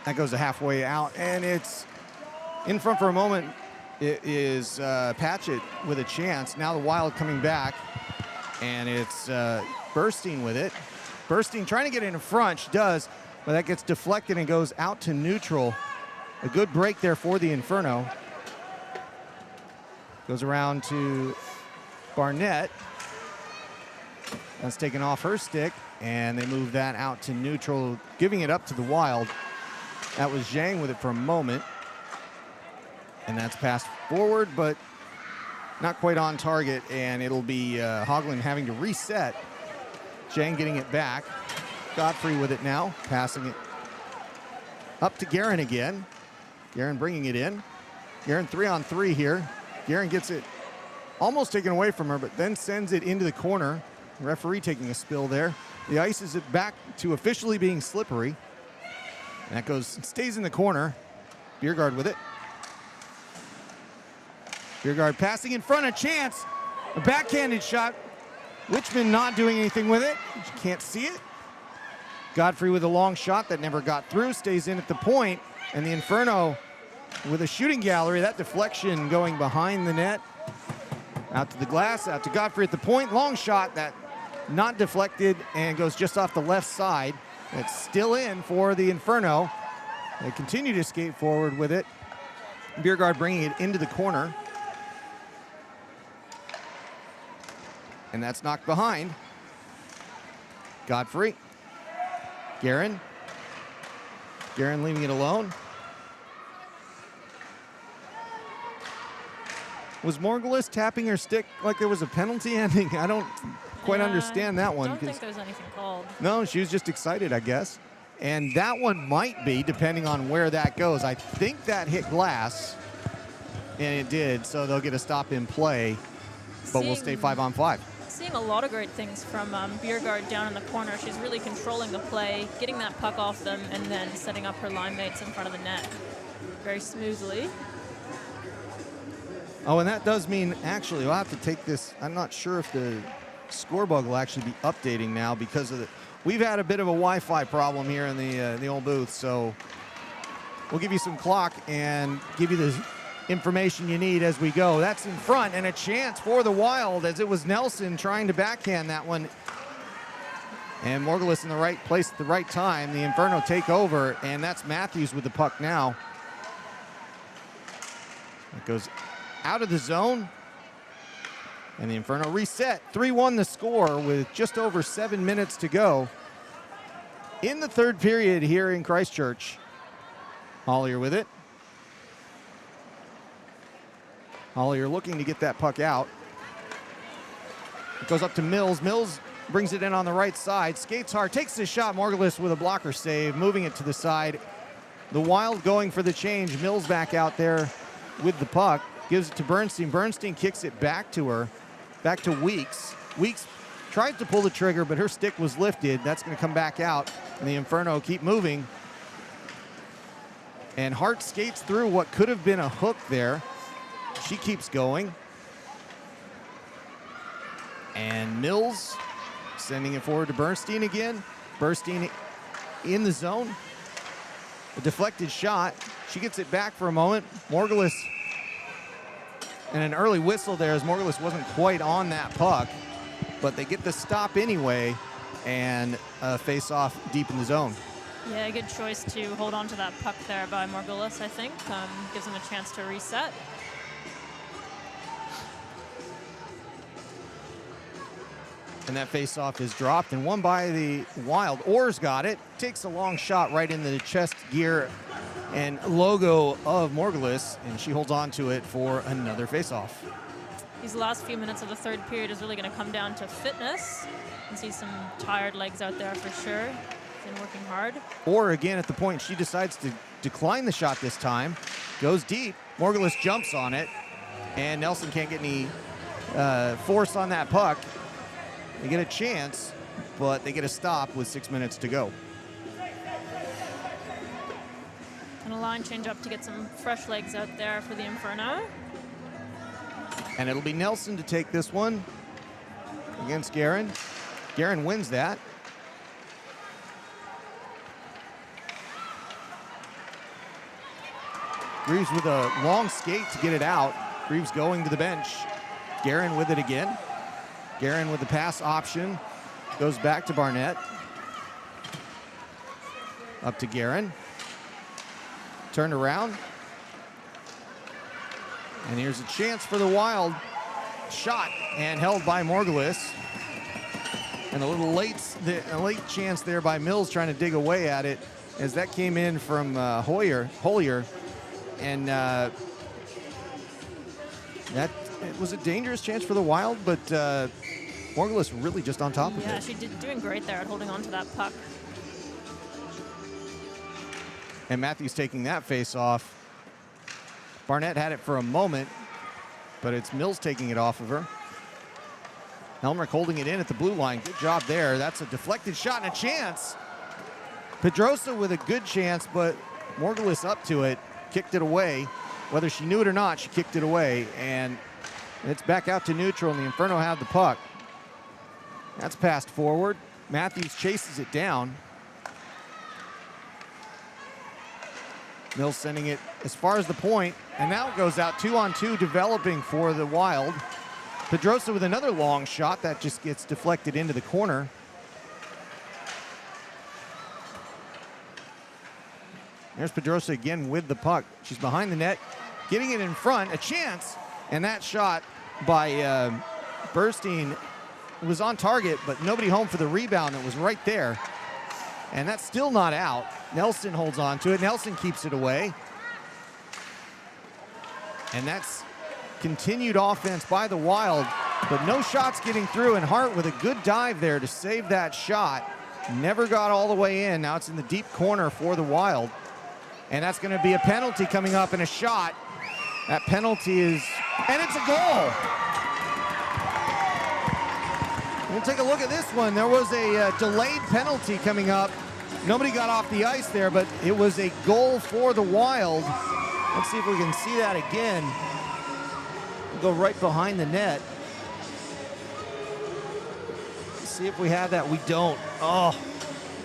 That goes to halfway out, and it's in front for a moment. It is Patchett with a chance. Now the Wild coming back, and it's Burstein with it. Burstein trying to get it in front. She does, but that gets deflected and goes out to neutral. A good break there for the Inferno. Goes around to Barnett. That's taken off her stick, and they move that out to neutral, giving it up to the Wild. That was Zhang with it for a moment. And that's passed forward, but not quite on target. And it'll be Hoagland having to reset. Zhang getting it back. Godfrey with it now, passing it up to Guerin again. Guerin bringing it in. Guerin 3-on-3 here. Guerin gets it almost taken away from her, but then sends it into the corner. The referee taking a spill there. The ice is back to officially being slippery. And that goes, stays in the corner. Biergaard with it. Biergaard passing in front, a chance. A backhanded shot. Wichmann not doing anything with it. You can't see it. Godfrey with a long shot that never got through, stays in at the point. And the Inferno with a shooting gallery. That deflection going behind the net. Out to the glass, out to Godfrey at the point. Long shot that not deflected and goes just off the left side. It's still in for the Inferno. They continue to skate forward with it. Biergaard bringing it into the corner. And that's knocked behind. Godfrey. Guerin. Guerin leaving it alone. Was Morgulis tapping her stick like there was a penalty ending? I don't quite understand that one. I don't think there's anything called. No, she was just excited, I guess. And that one might be, depending on where that goes. I think that hit glass, and it did, so they'll get a stop in play, but we'll stay 5-on-5. Seeing a lot of great things from Biergaard down in the corner. She's really controlling the play, getting that puck off them, and then setting up her line mates in front of the net very smoothly. Oh, and that does mean, actually, we'll have to take this. I'm not sure if the scorebug will actually be updating now because of the. We've had a bit of a Wi-Fi problem here in the old booth, so we'll give you some clock and give you the information you need as we go. That's in front, and a chance for the Wild as it was Nelson trying to backhand that one. And Morgulis in the right place at the right time. The Inferno take over, and that's Matthews with the puck now. It goes out of the zone. And the Inferno reset. 3-1 the score with just over 7 minutes to go in the third period here in Christchurch. Hollier with it. Hollier looking to get that puck out. It goes up to Mills. Mills brings it in on the right side. Skates hard, takes the shot. Morgulis with a blocker save, moving it to the side. The Wild going for the change. Mills back out there with the puck. Gives it to Bernstein. Bernstein kicks it back to her. Back to Weeks. Weeks tried to pull the trigger, but her stick was lifted. That's going to come back out, and the Inferno keep moving. And Hart skates through what could have been a hook there. she keeps going. And Mills sending it forward to Bernstein again. Bernstein in the zone. A deflected shot. She gets it back for a moment. Morgulis, and an early whistle there as Morgulis wasn't quite on that puck, but they get the stop anyway, and face off deep in the zone. Yeah, a good choice to hold on to that puck there by Morgulis, I think. Gives them a chance to reset. And that face-off is dropped and won by the Wild. Orr's got it. Takes a long shot right into the chest gear and logo of Morgulis, and she holds on to it for another face-off. These last few minutes of the third period is really going to come down to fitness. You can see some tired legs out there for sure. Been working hard. Orr again at the point, she decides to decline the shot this time. Goes deep. Morgulis jumps on it, and Nelson can't get any force on that puck. They get a chance, but they get a stop with 6 minutes to go. And a line change up to get some fresh legs out there for the Inferno. And it'll be Nelson to take this one against Guerin. Guerin wins that. Greaves with a long skate to get it out. Greaves going to the bench. Guerin with it again. Guerin with the pass option. Goes back to Barnett. Up to Guerin. Turned around. And here's a chance for the Wild. Shot and held by Morgulis. And a little late chance there by Mills trying to dig away at it as that came in from Hollier. And that it was a dangerous chance for the Wild, but Morgulis really just on top of it. Yeah, she did doing great there at holding on to that puck. And Matthews taking that face off. Barnett had it for a moment, but it's Mills taking it off of her. Helmrich holding it in at the blue line. Good job there. That's a deflected shot and a chance. Pedrosa with a good chance, but Morgulis up to it, kicked it away. Whether she knew it or not, she kicked it away, and it's back out to neutral, and the Inferno have the puck. That's passed forward. Matthews chases it down. Mills sending it as far as the point, and now it goes out 2-on-2 developing for the Wild. Pedrosa with another long shot that just gets deflected into the corner. There's Pedrosa again with the puck. She's behind the net, getting it in front, a chance, and that shot by Bernstein was on target, but nobody home for the rebound that was right there. And that's still not out. Nelson holds on to it. Nelson keeps it away. And that's continued offense by the Wild, but no shots getting through, and Hart with a good dive there to save that shot. Never got all the way in. Now it's in the deep corner for the Wild. And that's going to be a penalty coming up and a shot. That penalty is, and it's a goal. We'll take a look at this one. There was a delayed penalty coming up. Nobody got off the ice there, but it was a goal for the Wild. Let's see if we can see that again. We'll go right behind the net. Let's see if we have that. We don't. Oh,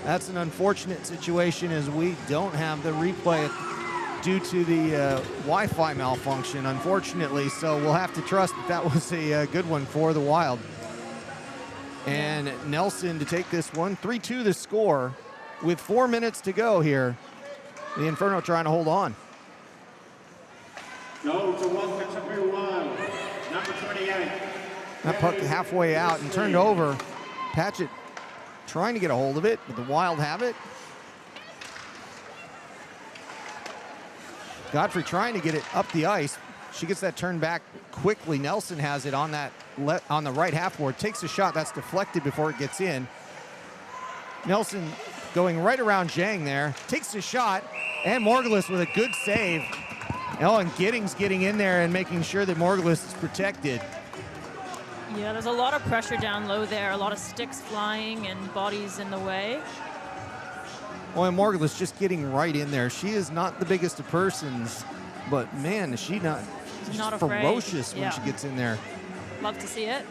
that's an unfortunate situation as we don't have the replay due to the Wi-Fi malfunction, unfortunately. So we'll have to trust that was a good one for the Wild. And Nelson to take this one. 3-2 the score with 4 minutes to go here. The Inferno trying to hold on. Goal to Wakatipu Wild, number 28. That puck halfway out and turned over. Patchett trying to get a hold of it, but the Wild have it. Godfrey trying to get it up the ice. She gets that turned back quickly. Nelson has it on that on the right half board. Takes a shot that's deflected before it gets in. Nelson going right around Zhang there. Takes a shot, and Morgulis with a good save. Oh, and Giddings getting in there and making sure that Morgulis is protected. Yeah, there's a lot of pressure down low there. A lot of sticks flying and bodies in the way. Oh, and Morgulis just getting right in there. She is not the biggest of persons, but man, is she not She's not afraid. Ferocious when she gets in there. Love to see it.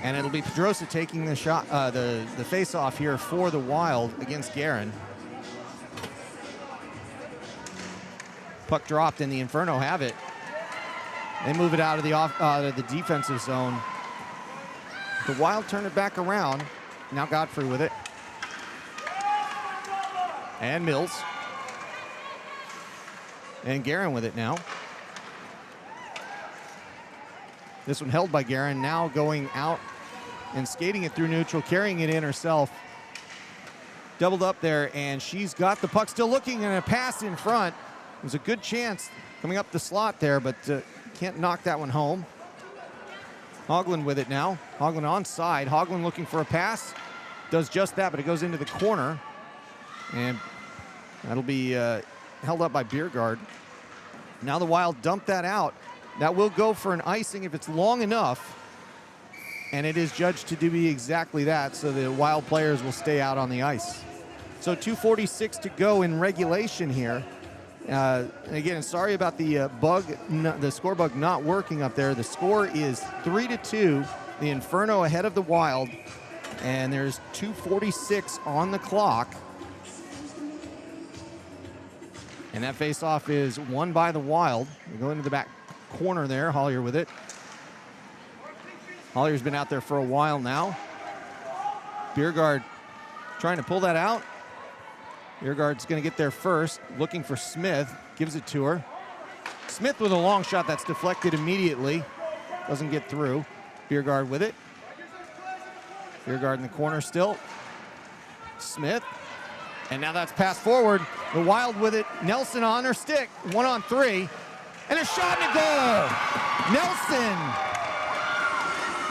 And it'll be Pedrosa taking the shot, the face-off here for the Wild against Guerin. Puck dropped, and the Inferno have it. They move it out of the defensive zone. The Wild turn it back around. Now Godfrey with it. And Mills. And Guerin with it now. This one held by Guerin, now going out and skating it through neutral, carrying it in herself. Doubled up there, and she's got the puck, still looking, and a pass in front. It was a good chance coming up the slot there, but can't knock that one home. Hoagland with it now. Hoagland onside. Hoagland looking for a pass. Does just that, but it goes into the corner. And that'll be held up by Biergaard. Now the Wild dump that out. That will go for an icing if it's long enough. And it is judged to be exactly that, so the Wild players will stay out on the ice. So 2:46 to go in regulation here. And again, sorry about the the score bug not working up there. The score is 3-2. The Inferno ahead of the Wild. And there's 2:46 on the clock. And that face-off is won by the Wild. We go into the back corner there. Hollier with it. Hollier's been out there for a while now. Biergaard trying to pull that out. Biergaard's going to get there first, looking for Smith. Gives it to her. Smith with a long shot that's deflected immediately. Doesn't get through. Biergaard with it. Biergaard in the corner still. Smith. And now that's passed forward. The Wild with it. Nelson on her stick. 1-on-3. And a shot and a goal.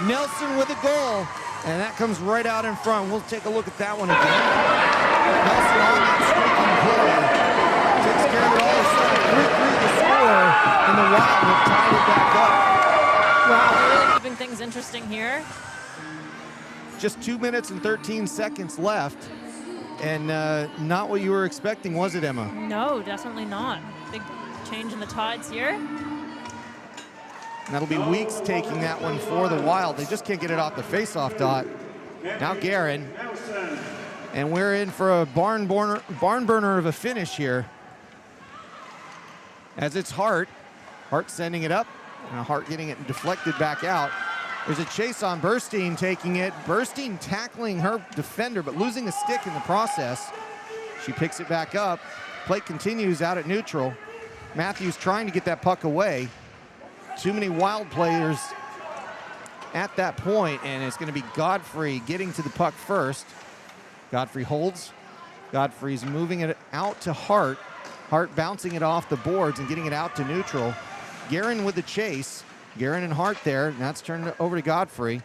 Nelson with a goal. And that comes right out in front. We'll take a look at that one again. Nelson on that streaking play. Takes care of it all of a sudden. 3-3 the score. And the Wild have tied it back up. Wow, we're really keeping things interesting here. Just 2 minutes and 13 seconds left. And not what you were expecting, was it, Emma? No, definitely not. Big change in the tides here. And that'll be Weeks taking that one for the Wild. They just can't get it off the face-off dot. Now Guerin. And we're in for a barn burner of a finish here. As it's Hart. Hart sending it up. And Hart getting it deflected back out. There's a chase on Burstein taking it. Burstein tackling her defender, but losing a stick in the process. She picks it back up. Play continues out at neutral. Matthews trying to get that puck away. Too many Wild players at that point, and it's going to be Godfrey getting to the puck first. Godfrey holds. Godfrey's moving it out to Hart. Hart bouncing it off the boards and getting it out to neutral. Guerin with the chase. Guerin and Hart there, and that's turned over to Godfrey.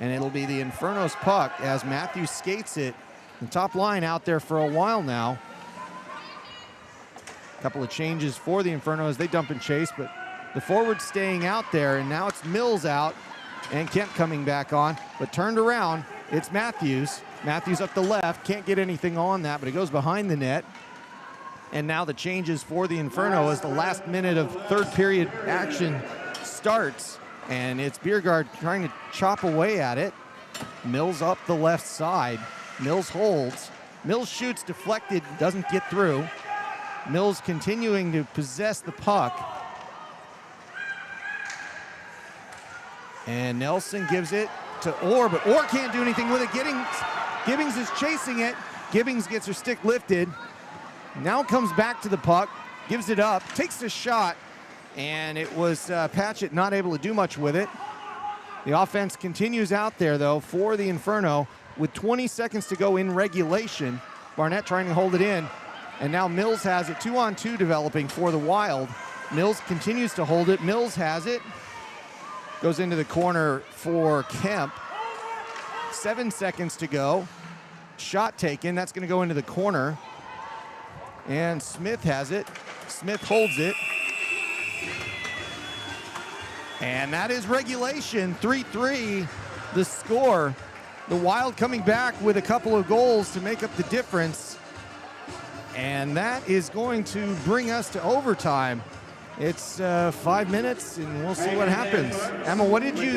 And it'll be the Inferno's puck as Matthews skates it. The top line out there for a while now. A couple of changes for the Inferno as they dump and chase, but the forward staying out there, and now it's Mills out and Kemp coming back on, but turned around, it's Matthews. Matthews up the left, can't get anything on that, but it goes behind the net. And now the changes for the Inferno as the last minute of third period action starts, and it's Biergaard trying to chop away at it. Mills up the left side. Mills holds. Mills shoots, deflected, doesn't get through. Mills continuing to possess the puck. And Nelson gives it to Orr, but Orr can't do anything with it. Gibbings is chasing it. Gibbings gets her stick lifted. Now comes back to the puck, gives it up, takes the shot, and it was Patchett not able to do much with it. The offense continues out there, though, for the Inferno with 20 seconds to go in regulation. Barnett trying to hold it in, and now Mills has it. 2-on-2 developing for the Wild. Mills continues to hold it. Mills has it. Goes into the corner for Kemp. 7 seconds to go. Shot taken. That's going to go into the corner. And Smith has it. Smith holds it. And that is regulation. 3-3 the score. The Wild coming back with a couple of goals to make up the difference. And that is going to bring us to overtime. It's 5 minutes, and we'll see what happens. Emma, what did you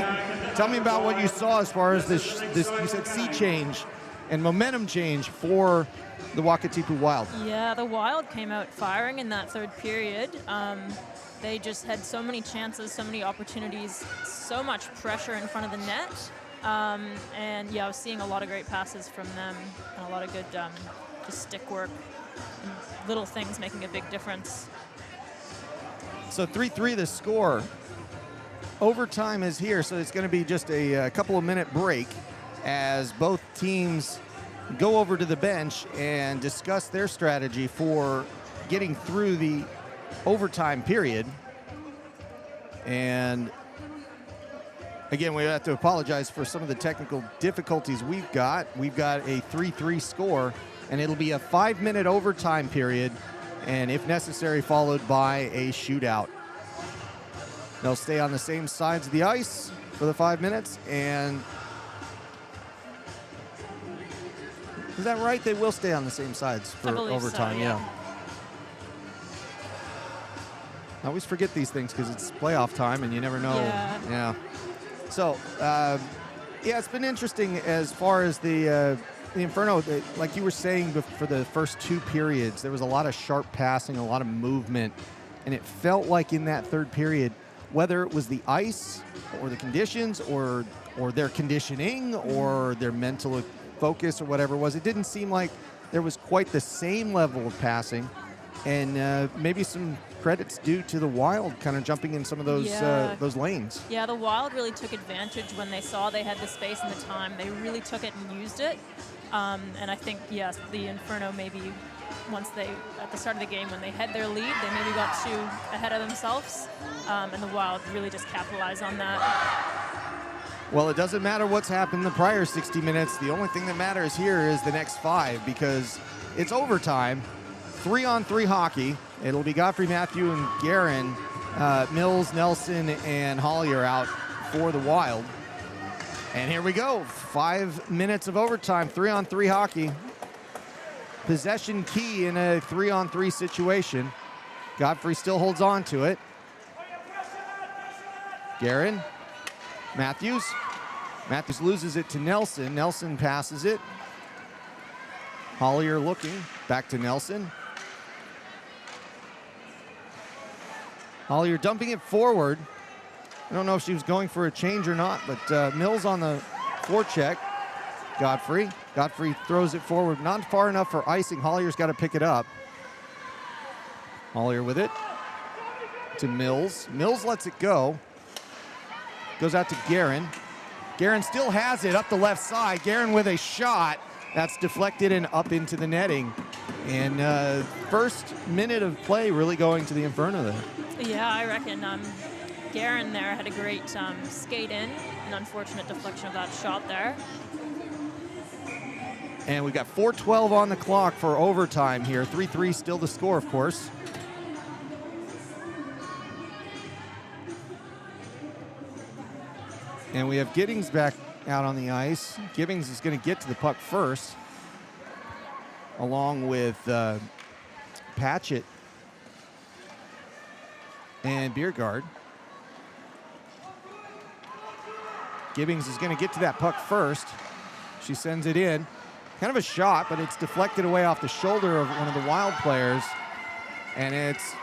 tell me about what you saw as far as this you said sea change and momentum change for the Wakatipu Wild? Yeah, the Wild came out firing in that third period. They just had so many chances, so many opportunities, so much pressure in front of the net. And yeah, I was seeing a lot of great passes from them and a lot of good just stick work and little things making a big difference. So 3-3 the score. Overtime is here, so it's going to be just a couple of minute break as both teams go over to the bench and discuss their strategy for getting through the overtime period. And again, we have to apologize for some of the technical difficulties we've got. We've got a 3-3 score, and it'll be a 5-minute overtime period, and if necessary, followed by a shootout. They'll stay on the same sides of the ice for the 5 minutes, and is that right? They will stay on the same sides for overtime, so, yeah. I always forget these things because it's playoff time and you never know. Yeah. So, yeah, it's been interesting as far as the Inferno. Like you were saying, for the first 2 periods, there was a lot of sharp passing, a lot of movement, and it felt like in that third period, whether it was the ice or the conditions or their conditioning or their mental focus or whatever it was, it didn't seem like there was quite the same level of passing. And maybe some credits due to the Wild kind of jumping in some of those lanes. Yeah, the Wild really took advantage when they saw they had the space and the time. They really took it and used it. And I think, yes, the Inferno maybe at the start of the game, when they had their lead, they maybe got too ahead of themselves. And the Wild really just capitalized on that. Well, it doesn't matter what's happened in the prior 60 minutes. The only thing that matters here is the next 5, because it's overtime. 3-on-3 hockey. It'll be Godfrey, Matthew, and Guerin. Mills, Nelson, and Hollier out for the Wild. And here we go. 5 minutes of overtime. 3-on-3 hockey. Possession key in a 3-on-3 situation. Godfrey still holds on to it. Guerin. Matthews. Matthews loses it to Nelson. Nelson passes it. Hollier looking. Back to Nelson. Hollier dumping it forward. I don't know if she was going for a change or not, but Mills on the forecheck. Godfrey. Godfrey throws it forward. Not far enough for icing. Hollier's got to pick it up. Hollier with it. To Mills. Mills lets it go. Goes out to Guerin. Guerin still has it up the left side. Guerin with a shot. That's deflected and up into the netting. And first minute of play really going to the Inferno there. Yeah, I reckon Guerin there had a great skate in. An unfortunate deflection of that shot there. And we've got 4:12 on the clock for overtime here. 3-3 still the score, of course. And we have Giddings back out on the ice. Giddings is going to get to the puck first, along with Patchett and Biergard. Giddings is going to get to that puck first. She sends it in. Kind of a shot, but it's deflected away off the shoulder of one of the Wild players. And it's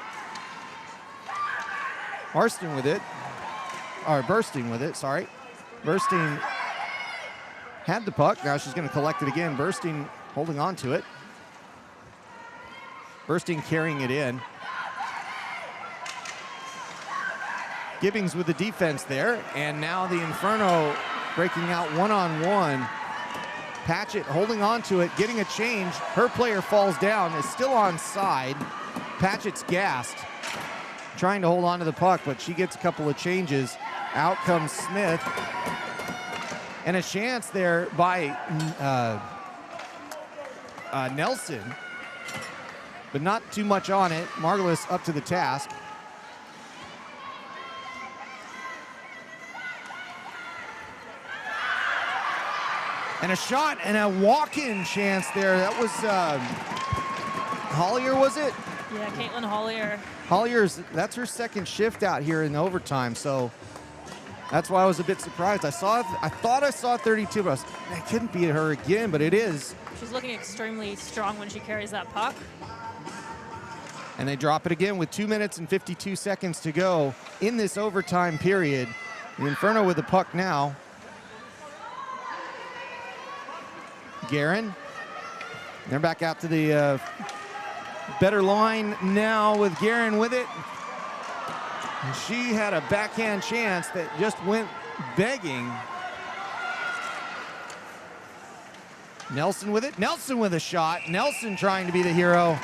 Bursting with it, sorry. Bursting had the puck. Now she's going to collect it again. Bursting holding on to it. Bursting carrying it in. Gibbings with the defense there. And now the Inferno breaking out one-on-one. Patchett holding on to it, getting a change. Her player falls down, is still onside. Patchett's gassed, trying to hold on to the puck, but she gets a couple of changes. Out comes Smith. And a chance there by Nelson, but not too much on it. Margulis up to the task. And a shot and a walk-in chance there. That was Hollier, was it? Yeah, Caitlin Hollier. That's her second shift out here in overtime, so that's why I was a bit surprised. I thought I saw 32, but it couldn't be her again, but it is. She's looking extremely strong when she carries that puck. And they drop it again with 2 minutes and 52 seconds to go in this overtime period. The Inferno with the puck now. Guerin. They're back out to the better line now with Guerin with it. And she had a backhand chance that just went begging. Nelson with it. Nelson with a shot. Nelson trying to be the hero.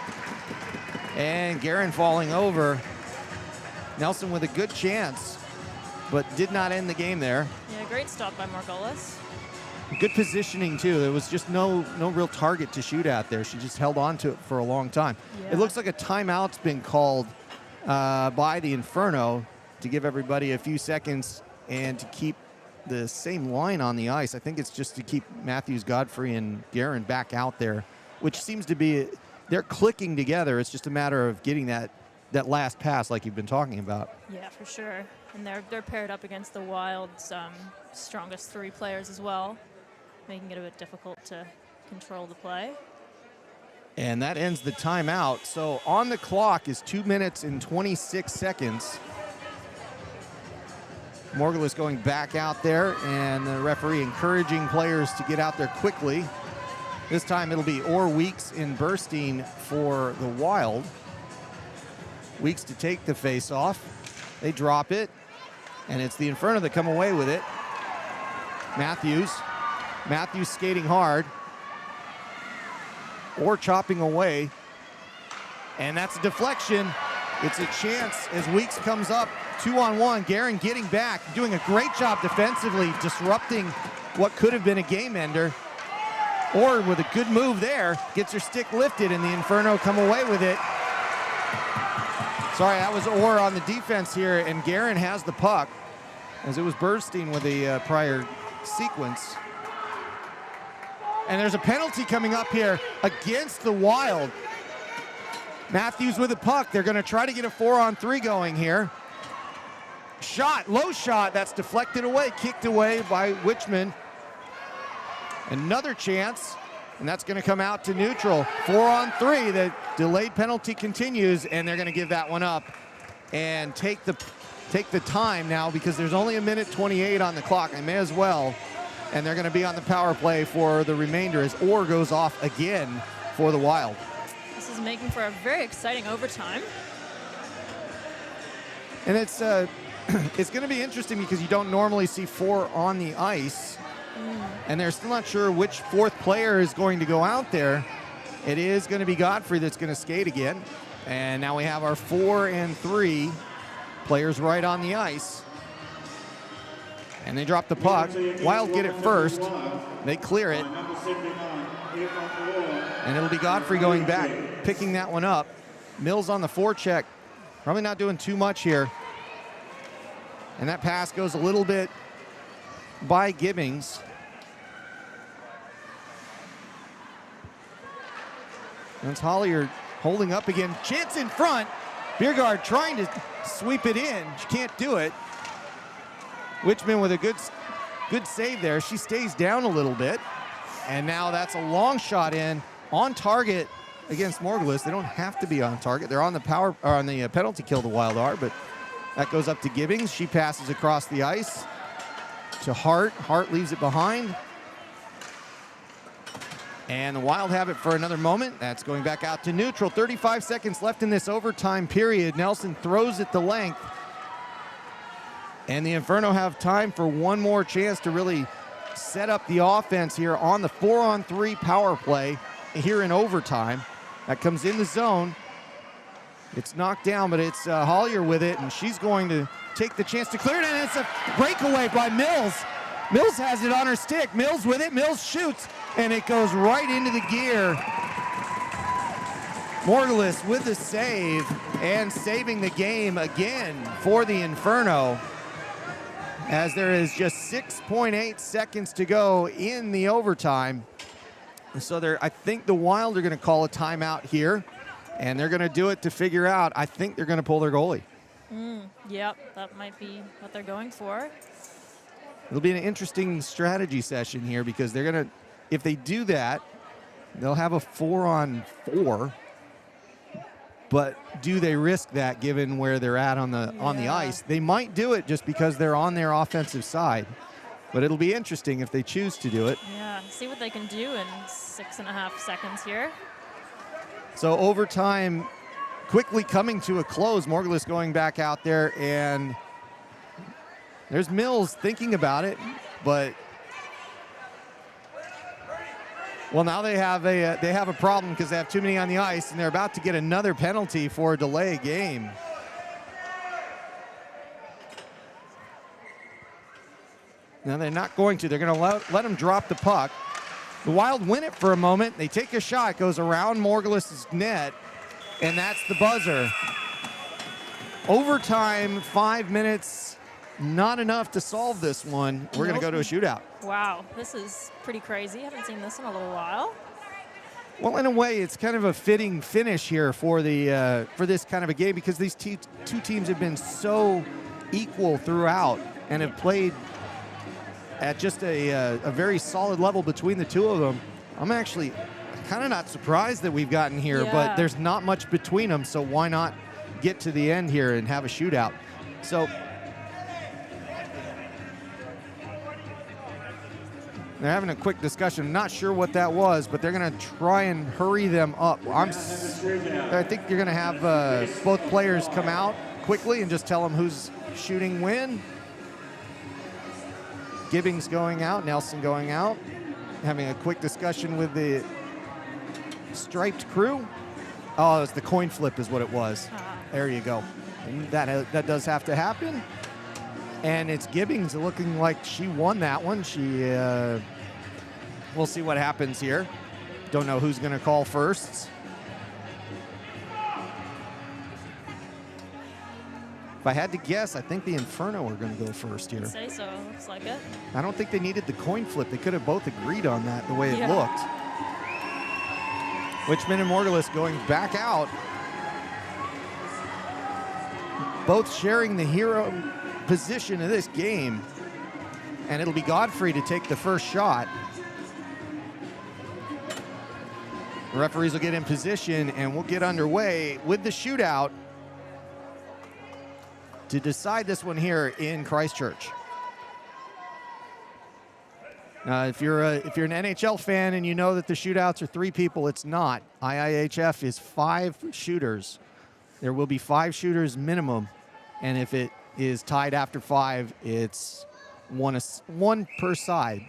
And Guerin falling over. Nelson with a good chance, but did not end the game there. Yeah, great stop by Margolis. Good positioning too. There was just no real target to shoot at there. She just held on to it for a long time. Yeah. It looks like a timeout's been called by the Inferno to give everybody a few seconds and to keep the same line on the ice. I think it's just to keep Matthews, Godfrey, and Guerin back out there, which seems to be, they're clicking together. It's just a matter of getting that last pass like you've been talking about. Yeah, for sure. And they're paired up against the Wild's strongest 3 players as well, making it a bit difficult to control the play. And that ends the timeout. So on the clock is 2 minutes and 26 seconds. Morgulis going back out there, and the referee encouraging players to get out there quickly. This time it'll be Orr, Weeks, and Burstein for the Wild. Weeks to take the face-off. They drop it, and it's the Inferno that come away with it. Matthews skating hard. Orr chopping away, and that's a deflection. It's a chance as Weeks comes up 2-on-1. Guerin getting back, doing a great job defensively, disrupting what could have been a game ender. Orr with a good move there, gets her stick lifted, and the Inferno come away with it. Sorry, that was Orr on the defense here, and Guerin has the puck, as it was Burstein with the prior sequence. And there's a penalty coming up here against the Wild. Matthews with the puck. They're going to try to get a 4-on-3 going here. Shot, low shot, that's deflected away, kicked away by Wichman. Another chance, and that's going to come out to neutral. 4-on-3, the delayed penalty continues, and they're going to give that one up and take the time now, because there's only 1:28 on the clock. I may as well. And they're going to be on the power play for the remainder as Orr goes off again for the Wild. This is making for a very exciting overtime. And it's going to be interesting because you don't normally see 4 on the ice. And they're still not sure which 4th player is going to go out there. It is going to be Godfrey that's going to skate again. And now we have our 4 and 3 players right on the ice. And they drop the puck. Wild get it first. They clear it. And it'll be Godfrey going back, picking that one up. Mills on the forecheck. Probably not doing too much here. And that pass goes a little bit by Gibbings. And it's Hollier holding up again. Chance in front. Biergaard trying to sweep it in. She can't do it. Wichman with a good save there. She stays down a little bit. And now that's a long shot in on target against Morgulis. They don't have to be on target. They're on the penalty kill, the Wild are, but that goes up to Gibbings. She passes across the ice to Hart. Hart leaves it behind. And the Wild have it for another moment. That's going back out to neutral. 35 seconds left in this overtime period. Nelson throws it the length. And the Inferno have time for one more chance to really set up the offense here on the 4-on-3 power play here in overtime. That comes in the zone. It's knocked down, but it's Hollier with it, and she's going to take the chance to clear it, and it's a breakaway by Mills. Mills has it on her stick. Mills with it. Mills shoots, and it goes right into the gear. Morgulis with the save and saving the game again for the Inferno, as there is just 6.8 seconds to go in the overtime. So I think the Wild are going to call a timeout here. And they're going to do it to figure out, I think they're going to pull their goalie. Yep, that might be what they're going for. It'll be an interesting strategy session here because they're going to, if they do that, they'll have a 4-on-4. But do they risk that given where they're at on the ice? They might do it just because they're on their offensive side. But it'll be interesting if they choose to do it. Yeah, see what they can do in 6.5 seconds here. So overtime quickly coming to a close. Morgulus going back out there, and there's Mills thinking about it, but well, now they have a problem because they have too many on the ice, and they're about to get another penalty for a delay game. Now they're not going to. They're going to let them drop the puck. The Wild win it for a moment. They take a shot, goes around Morgulis's net, and that's the buzzer. Overtime, 5 minutes, not enough to solve this one. We're going to go to a shootout. Wow, this is pretty crazy. Haven't seen this in a little while. Well, in a way, it's kind of a fitting finish here for this kind of a game because these two teams have been so equal throughout and have played at just a very solid level between the two of them. I'm actually kind of not surprised that we've gotten here, but there's not much between them, so why not get to the end here and have a shootout? So they're having a quick discussion. Not sure what that was, but they're going to try and hurry them up. I think you're going to have both players come out quickly and just tell them who's shooting when. Gibbings going out, Nelson going out, having a quick discussion with the striped crew. Oh, it's the coin flip is what it was. There you go. And that does have to happen. And it's Gibbings looking like she won that one. We'll see what happens here. Don't know who's going to call first. If I had to guess, I think the Inferno are going to go first here. I'd say so. Looks like it. I don't think they needed the coin flip. They could have both agreed on that the way it looked. Witchman and Morgulus going back out. Both sharing the hero position of this game. And it'll be Godfrey to take the first shot. The referees will get in position and we'll get underway with the shootout to decide this one here in Christchurch. If you're an NHL fan and you know that the shootouts are 3 people, it's not. IIHF is 5 shooters. There will be 5 shooters minimum, and if it is tied after 5, it's one per side.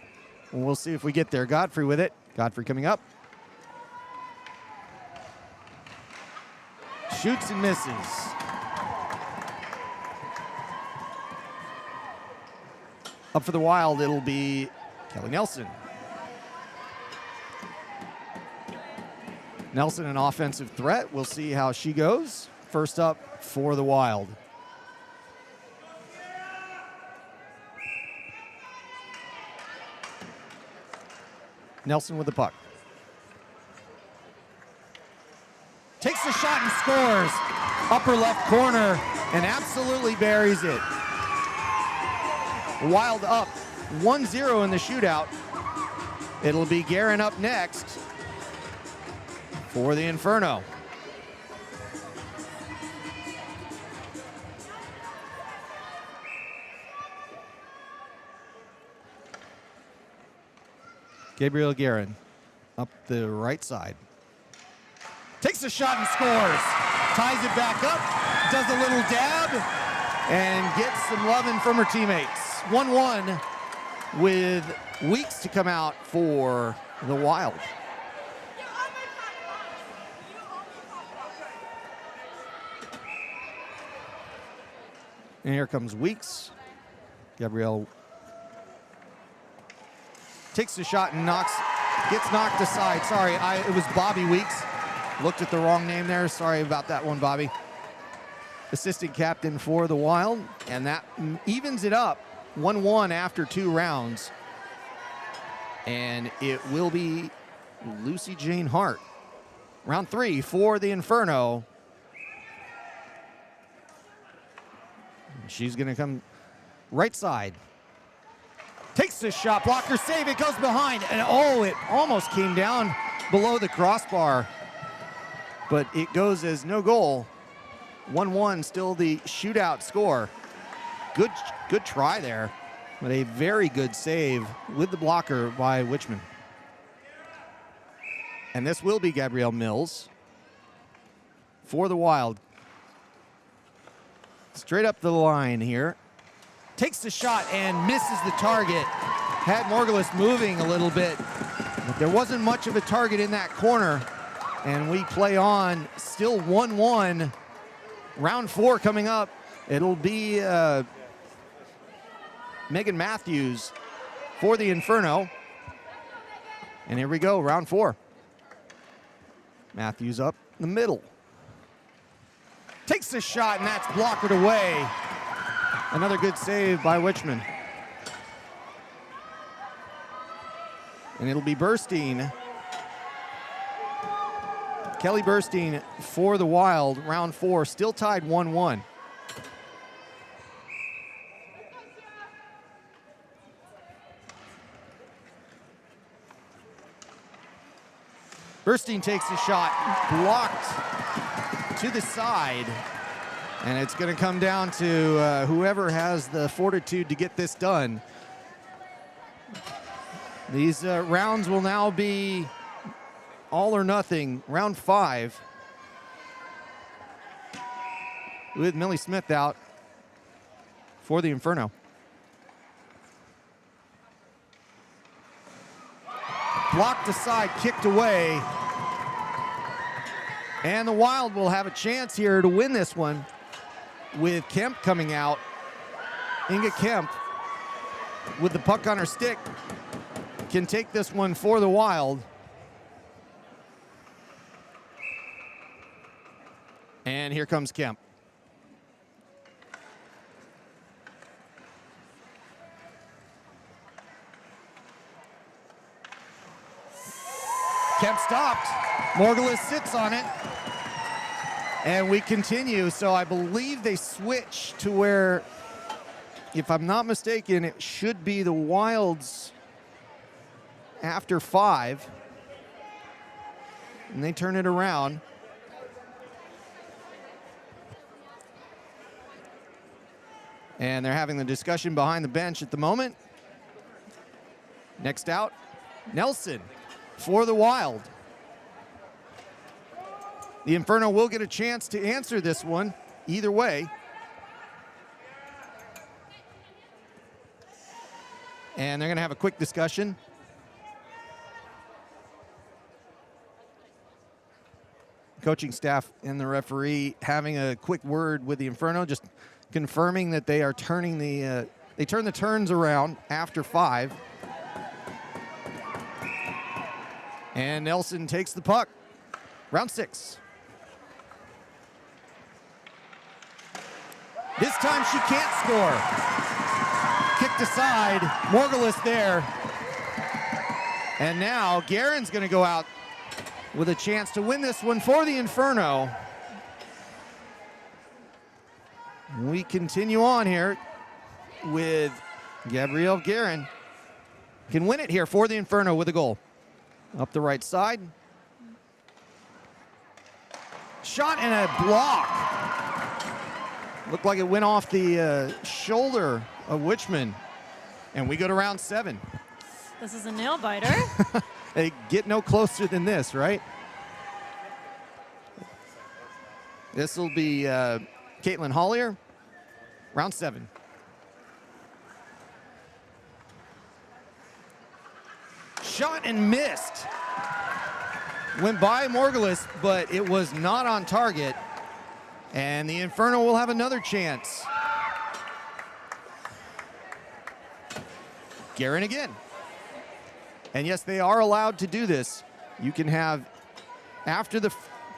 And we'll see if we get there. Godfrey with it. Godfrey coming up. Shoots and misses. Up for the Wild, it'll be Kelly Nelson. Nelson, an offensive threat. We'll see how she goes. First up for the Wild. Nelson with the puck. Takes the shot and scores. Upper left corner and absolutely buries it. Wild up 1-0 in the shootout. It'll be Guerin up next for the Inferno. Gabriel Guerin up the right side. Takes a shot and scores. Ties it back up, does a little dab, and gets some loving from her teammates. 1-1 with Weeks to come out for the Wild. And here comes Weeks. Gabrielle takes the shot and gets knocked aside. Sorry, it was Bobby Weeks. Looked at the wrong name there. Sorry about that one, Bobby. Assistant captain for the Wild, and that evens it up 1-1 after 2 rounds. And it will be Lucy Jane Hart Round 3 for the Inferno. She's going to come right side. Takes the shot, blocker save, it goes behind, and oh, it almost came down below the crossbar, but it goes as no goal. 1-1, still the shootout score. Good try there, but a very good save with the blocker by Wichman. And this will be Gabrielle Mills for the Wild. Straight up the line here. Takes the shot and misses the target. Had Morgulis moving a little bit, but there wasn't much of a target in that corner. And we play on, still 1-1. Round 4 coming up. It'll be Megan Matthews for the Inferno. And here we go, round 4. Matthews up the middle. Takes the shot, and that's blocked away. Another good save by Wichman. And it'll be Burstein. Kelly Burstein for the Wild, round 4, still tied 1-1. Burstein takes a shot, blocked to the side, and it's going to come down to whoever has the fortitude to get this done. These rounds will now be all or nothing, round 5, with Millie Smith out for the Inferno. Blocked aside, kicked away. And the Wild will have a chance here to win this one with Kemp coming out. Inga Kemp with the puck on her stick can take this one for the Wild. And here comes Kemp. Kemp stopped. Morgulis sits on it. And we continue. So I believe they switch to where, if I'm not mistaken, it should be the Wild's after 5. And they turn it around. And they're having the discussion behind the bench at the moment. Next out, Nelson for the Wild. The Inferno will get a chance to answer this one either way. And they're going to have a quick discussion. Coaching staff and the referee having a quick word with the Inferno, just confirming that they are turning they turn the turns around after 5. And Nelson takes the puck. Round 6. This time she can't score. Kicked aside, Morgulis there. And now Guerin's going to go out with a chance to win this one for the Inferno. We continue on here with Gabrielle Guerin. Can win it here for the Inferno with a goal. Up the right side. Shot and a block. Looked like it went off the shoulder of Wichman. And we go to round 7. This is a nail biter. They get no closer than this, right? This will be Caitlin Hollier, round 7. Shot and missed. Went by Morgulis, but it was not on target. And the Inferno will have another chance. Guerin again. And yes, they are allowed to do this. You can have, after the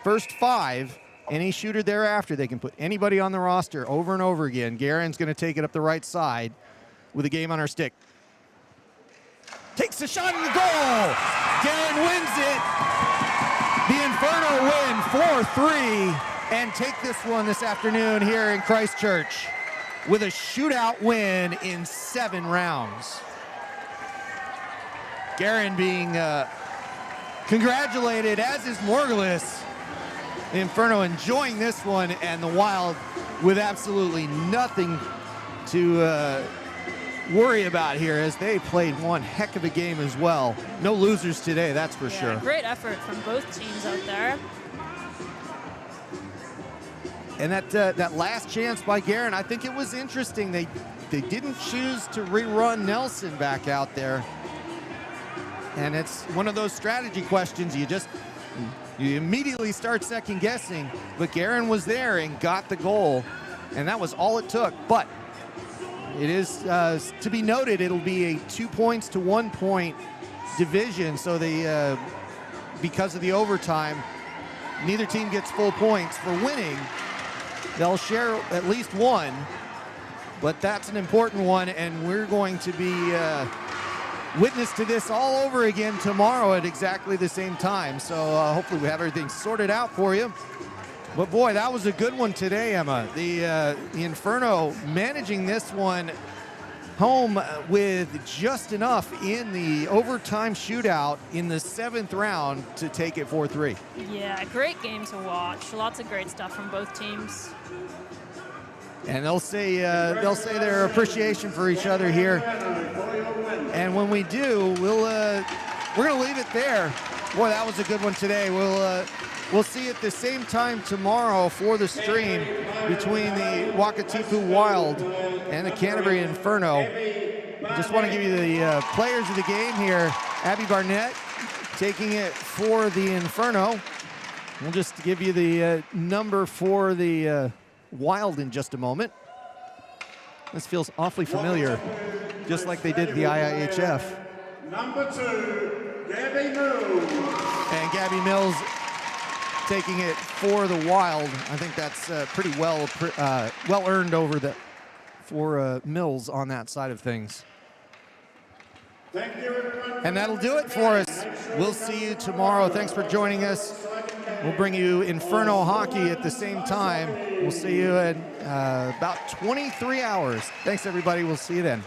first 5, any shooter thereafter, they can put anybody on the roster over and over again. Guerin's going to take it up the right side with a game on her stick. Takes a shot in the goal. Guerin wins it. The Inferno win 4-3 and take this one this afternoon here in Christchurch with a shootout win in 7 rounds. Guerin being congratulated, as is Morgulus. The Inferno enjoying this one, and the Wild with absolutely nothing to worry about here, as they played one heck of a game as well. No losers today, that's for sure. Great effort from both teams out there. And that last chance by Guerin, I think it was interesting. They didn't choose to rerun Nelson back out there. And it's one of those strategy questions. You immediately start second guessing, but Guerin was there and got the goal, and that was all it took. But it is to be noted, it'll be a 2 points to 1 point division. So they, because of the overtime, neither team gets full points for winning. They'll share at least one, but that's an important one, and we're going to be witness to this all over again tomorrow at exactly the same time. So hopefully we have everything sorted out for you. But boy, that was a good one today, Emma. The Inferno managing this one home with just enough in the overtime shootout in the 7th round to take it 4-3. Yeah, great game to watch. Lots of great stuff from both teams. And they'll say their appreciation for each other here. And when we do, we're gonna leave it there. Boy, that was a good one today. We'll see you at the same time tomorrow for the stream between the Wakatipu Wild and the Canterbury Inferno. Just want to give you the players of the game here. Abby Barnett taking it for the Inferno. We'll just give you the number for the Wild in just a moment. This feels awfully familiar, just like they did the IIHF. Number 2, Gabby Mills. And Gabby Mills taking it for the Wild. I think that's pretty well earned over for Mills on that side of things. Thank you, everyone. And that'll do it for us. We'll see you tomorrow. Thanks for joining us. We'll bring you Inferno hockey at the same time. We'll see you in about 23 hours. Thanks, everybody. We'll see you then.